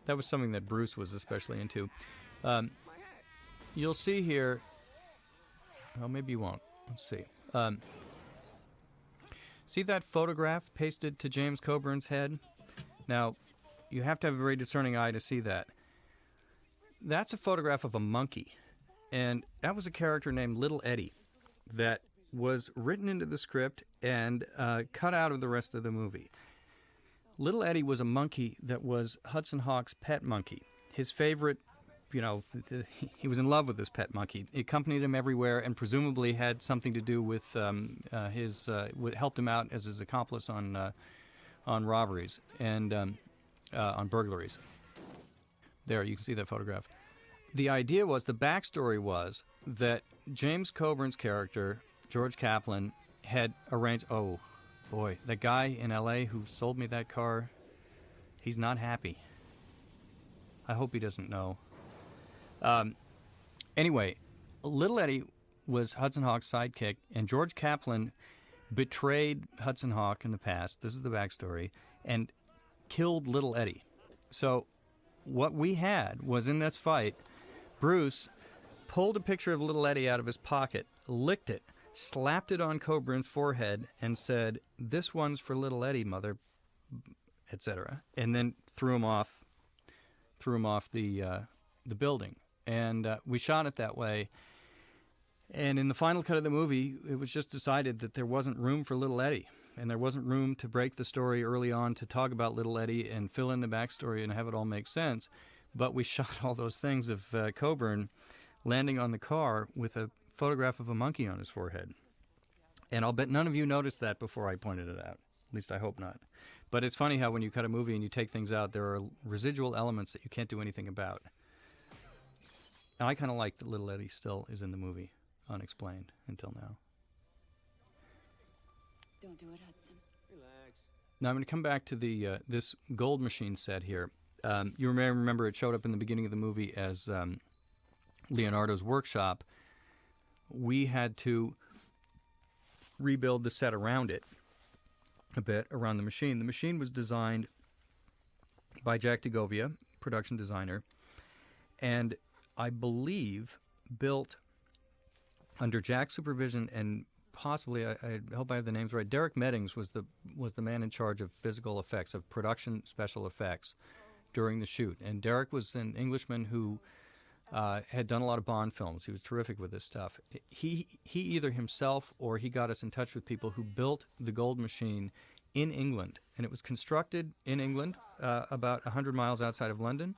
That was something that Bruce was especially into. You'll see here... Well, maybe you won't. Let's see. See that photograph pasted to James Coburn's head? Now, you have to have a very discerning eye to see that. That's a photograph of a monkey. And that was a character named Little Eddie that was written into the script and cut out of the rest of the movie. Little Eddie was a monkey that was Hudson Hawk's pet monkey. His favorite, he was in love with this pet monkey. It accompanied him everywhere and presumably had something to do with helped him out as his accomplice on robberies and on burglaries. There, you can see that photograph. The idea was, the backstory was that James Coburn's character, George Kaplan, had arranged... Oh, boy, that guy in L.A. who sold me that car, he's not happy. I hope he doesn't know. Anyway, Little Eddie was Hudson Hawk's sidekick, and George Kaplan betrayed Hudson Hawk in the past, this is the backstory, and killed Little Eddie. So what we had was, in this fight, Bruce pulled a picture of Little Eddie out of his pocket, licked it, slapped it on Coburn's forehead, and said, "This one's for Little Eddie, mother," etc., and then threw him off the building. And we shot it that way. And in the final cut of the movie, it was just decided that there wasn't room for Little Eddie, and there wasn't room to break the story early on to talk about Little Eddie and fill in the backstory and have it all make sense. But we shot all those things of Coburn landing on the car with a photograph of a monkey on his forehead. And I'll bet none of you noticed that before I pointed it out. At least I hope not. But it's funny how when you cut a movie and you take things out, there are residual elements that you can't do anything about. And I kind of like that Little Eddie still is in the movie, unexplained until now. Don't do it, Hudson. Relax. Now I'm going to come back to the this gold machine set here. You may remember it showed up in the beginning of the movie as Leonardo's workshop. We had to rebuild the set around it a bit, around the machine. The machine was designed by Jack DeGovia, production designer, and I believe built under Jack's supervision, and possibly, I hope I have the names right, Derek Meddings was the man in charge of physical effects, of production special effects during the shoot. And Derek was an Englishman who had done a lot of Bond films. He was terrific with this stuff. He either himself or he got us in touch with people who built the gold machine in England. And it was constructed in England, about 100 miles outside of London,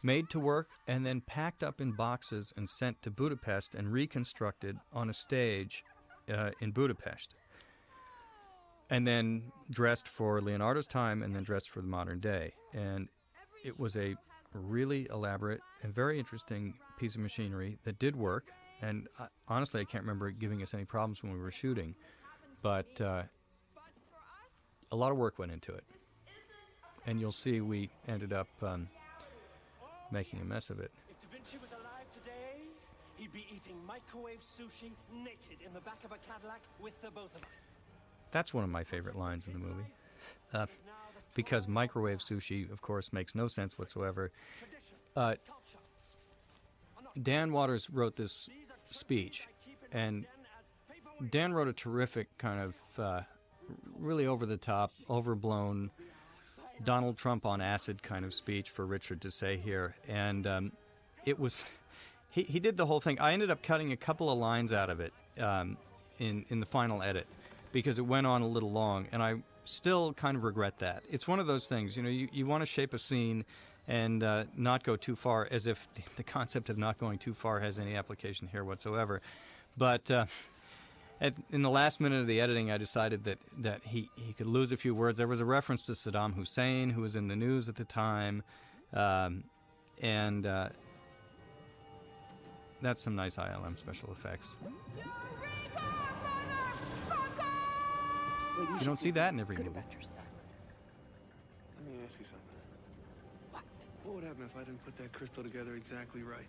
made to work, and then packed up in boxes and sent to Budapest and reconstructed on a stage in Budapest. And then dressed for Leonardo's time and then dressed for the modern day. And it was a really elaborate and very interesting piece of machinery that did work. And honestly, I can't remember it giving us any problems when we were shooting. But a lot of work went into it. And you'll see we ended up making a mess of it. If Da Vinci was alive today, he'd be eating microwave sushi naked in the back of a Cadillac with the both of us. That's one of my favorite lines in the movie. Because microwave sushi, of course, makes no sense whatsoever. Dan Waters wrote this speech, and Dan wrote a terrific kind of really over-the-top, overblown, Donald Trump on acid kind of speech for Richard to say here. And it was... He did the whole thing. I ended up cutting a couple of lines out of it in the final edit because it went on a little long, and I still kind of regret that. It's one of those things, you want to shape a scene and not go too far, as if the concept of not going too far has any application here whatsoever. But In the last minute of the editing, I decided that he could lose a few words. There was a reference to Saddam Hussein, who was in the news at the time, and that's some nice ILM special effects. You don't see that in every movie. Let me ask you something. What would happen if I didn't put that crystal together exactly right?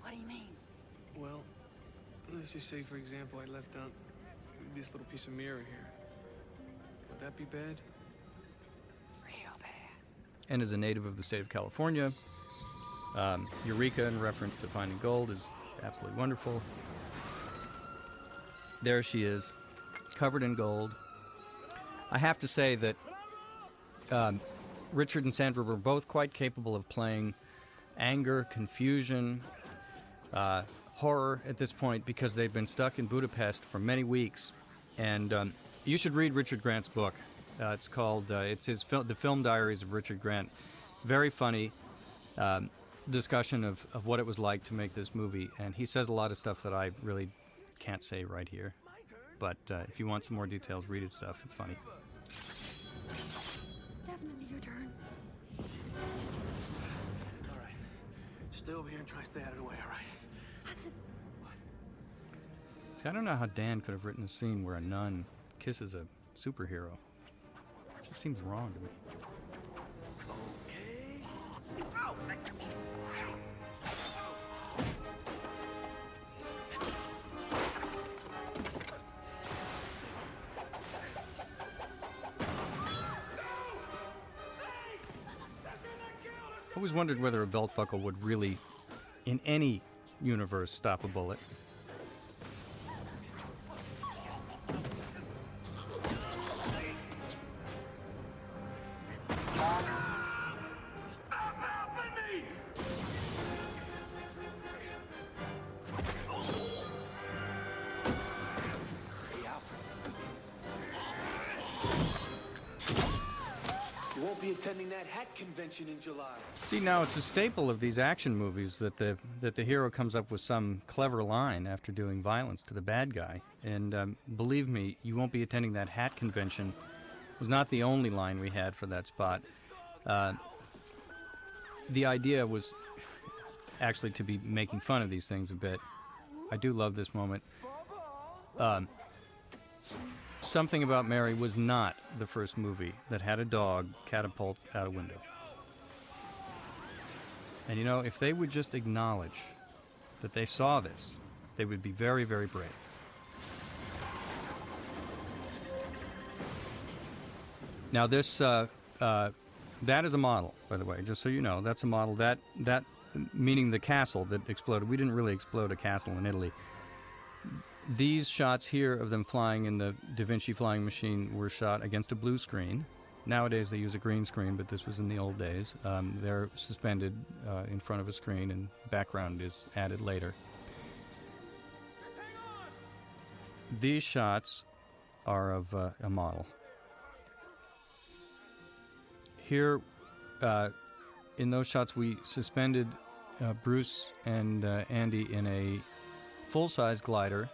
What do you mean? Well, let's just say, for example, I left out this little piece of mirror here. Would that be bad? Real bad. And as a native of the state of California, Eureka, in reference to Finding Gold, is absolutely wonderful. There she is, covered in gold. I have to say that Richard and Sandra were both quite capable of playing anger, confusion, horror at this point, because they've been stuck in Budapest for many weeks. And you should read Richard Grant's book. It's called, The Film Diaries of Richard Grant. Very funny discussion of what it was like to make this movie. And he says a lot of stuff that I really can't say right here. But if you want some more details, read his stuff. It's funny. Definitely your turn. All right. Stay over here and try to stay out of the way, all right? See, I don't know how Dan could have written a scene where a nun kisses a superhero. It just seems wrong to me. I always wondered whether a belt buckle would really, in any universe, stop a bullet. You won't be attending that hat convention in July. See, now it's a staple of these action movies that the hero comes up with some clever line after doing violence to the bad guy. And believe me, you won't be attending that hat convention was not the only line we had for that spot. The idea was actually to be making fun of these things a bit. I do love this moment. Something About Mary was not the first movie that had a dog catapult out a window. And you know, if they would just acknowledge that they saw this, they would be very, very brave. Now this, that is a model, by the way, just so you know. That's a model. That meaning the castle that exploded. We didn't really explode a castle in Italy. These shots here of them flying in the Da Vinci flying machine were shot against a blue screen. Nowadays they use a green screen, but this was in the old days. They're suspended in front of a screen, and background is added later. These shots are of a model. Here, in those shots, we suspended Bruce and Andy in a full-size glider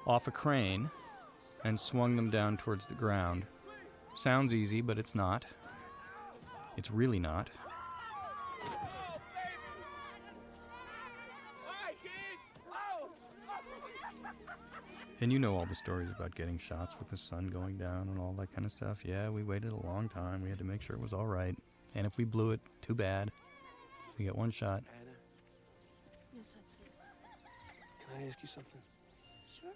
off a crane and swung them down towards the ground. Sounds easy, but it's not. It's really not. And you know all the stories about getting shots with the sun going down and all that kind of stuff. Yeah, we waited a long time. We had to make sure it was all right. And if we blew it, too bad. We get one shot. Anna, Yes, that's it. can I ask you something? Sure.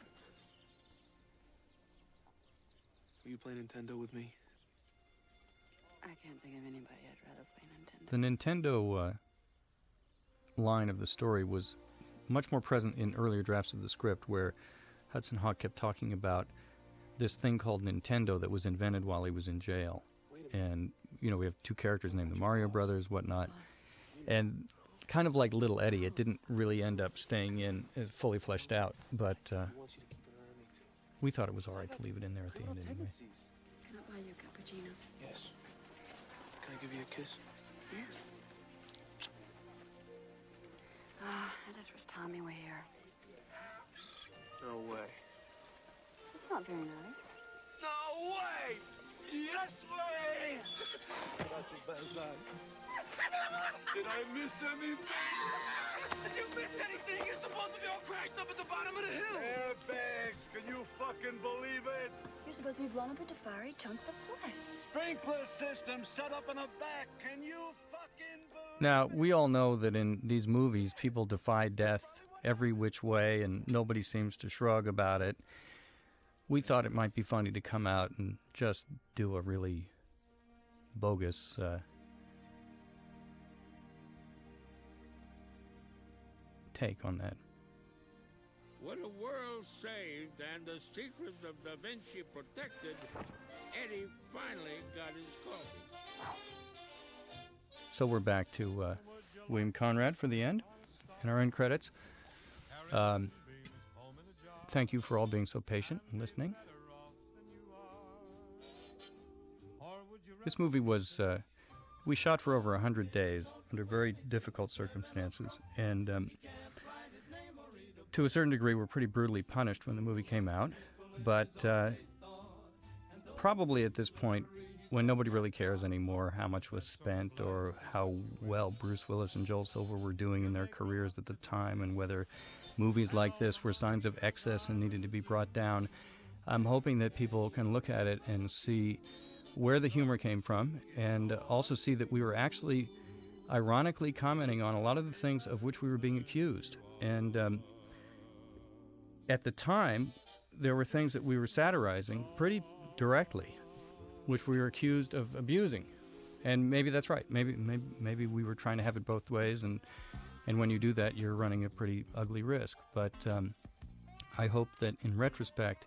Will you play Nintendo with me? I can't think of anybody I'd rather play Nintendo. The Nintendo line of the story was much more present in earlier drafts of the script, where Hudson Hawk kept talking about this thing called Nintendo that was invented while he was in jail. And, you know, we have two characters named the Mario Brothers, whatnot. And kind of like Little Eddie, it didn't really end up staying in fully fleshed out. But we thought it was all right to leave it in there at the end anyway. Can I buy you a cappuccino? Yes. Can I give you a kiss? Yes. I just wish Tommy were here. No way. That's not very nice. No way! Yes way! That's a bad sign. Did I miss anything? If you missed anything, you're supposed to be all crashed up at the bottom of the hill. Airbags, can you fucking believe it? You're supposed to be blown up into fiery chunks of flesh. Sprinkler system set up in the back. Can you fucking believe Now, we all know that in these movies, people defy death every which way, and nobody seems to shrug about it. We thought it might be funny to come out and just do a really bogus take on that. With a world saved and the secrets of Da Vinci protected, Eddie finally got his coffee. So we're back to William Conrad for the end, in our end credits. Thank you for all being so patient and listening. This movie was, we shot for over 100 days under very difficult circumstances, and to a certain degree we're pretty brutally punished when the movie came out, but probably at this point, when nobody really cares anymore how much was spent or how well Bruce Willis and Joel Silver were doing in their careers at the time, and whether movies like this were signs of excess and needed to be brought down, I'm hoping that people can look at it and see where the humor came from, and also see that we were actually ironically commenting on a lot of the things of which we were being accused. And at the time, there were things that we were satirizing pretty directly, which we were accused of abusing. And maybe that's right. Maybe we were trying to have it both ways, and when you do that, you're running a pretty ugly risk. But I hope that in retrospect,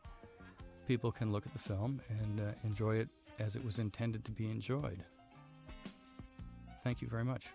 people can look at the film and enjoy it as it was intended to be enjoyed. Thank you very much.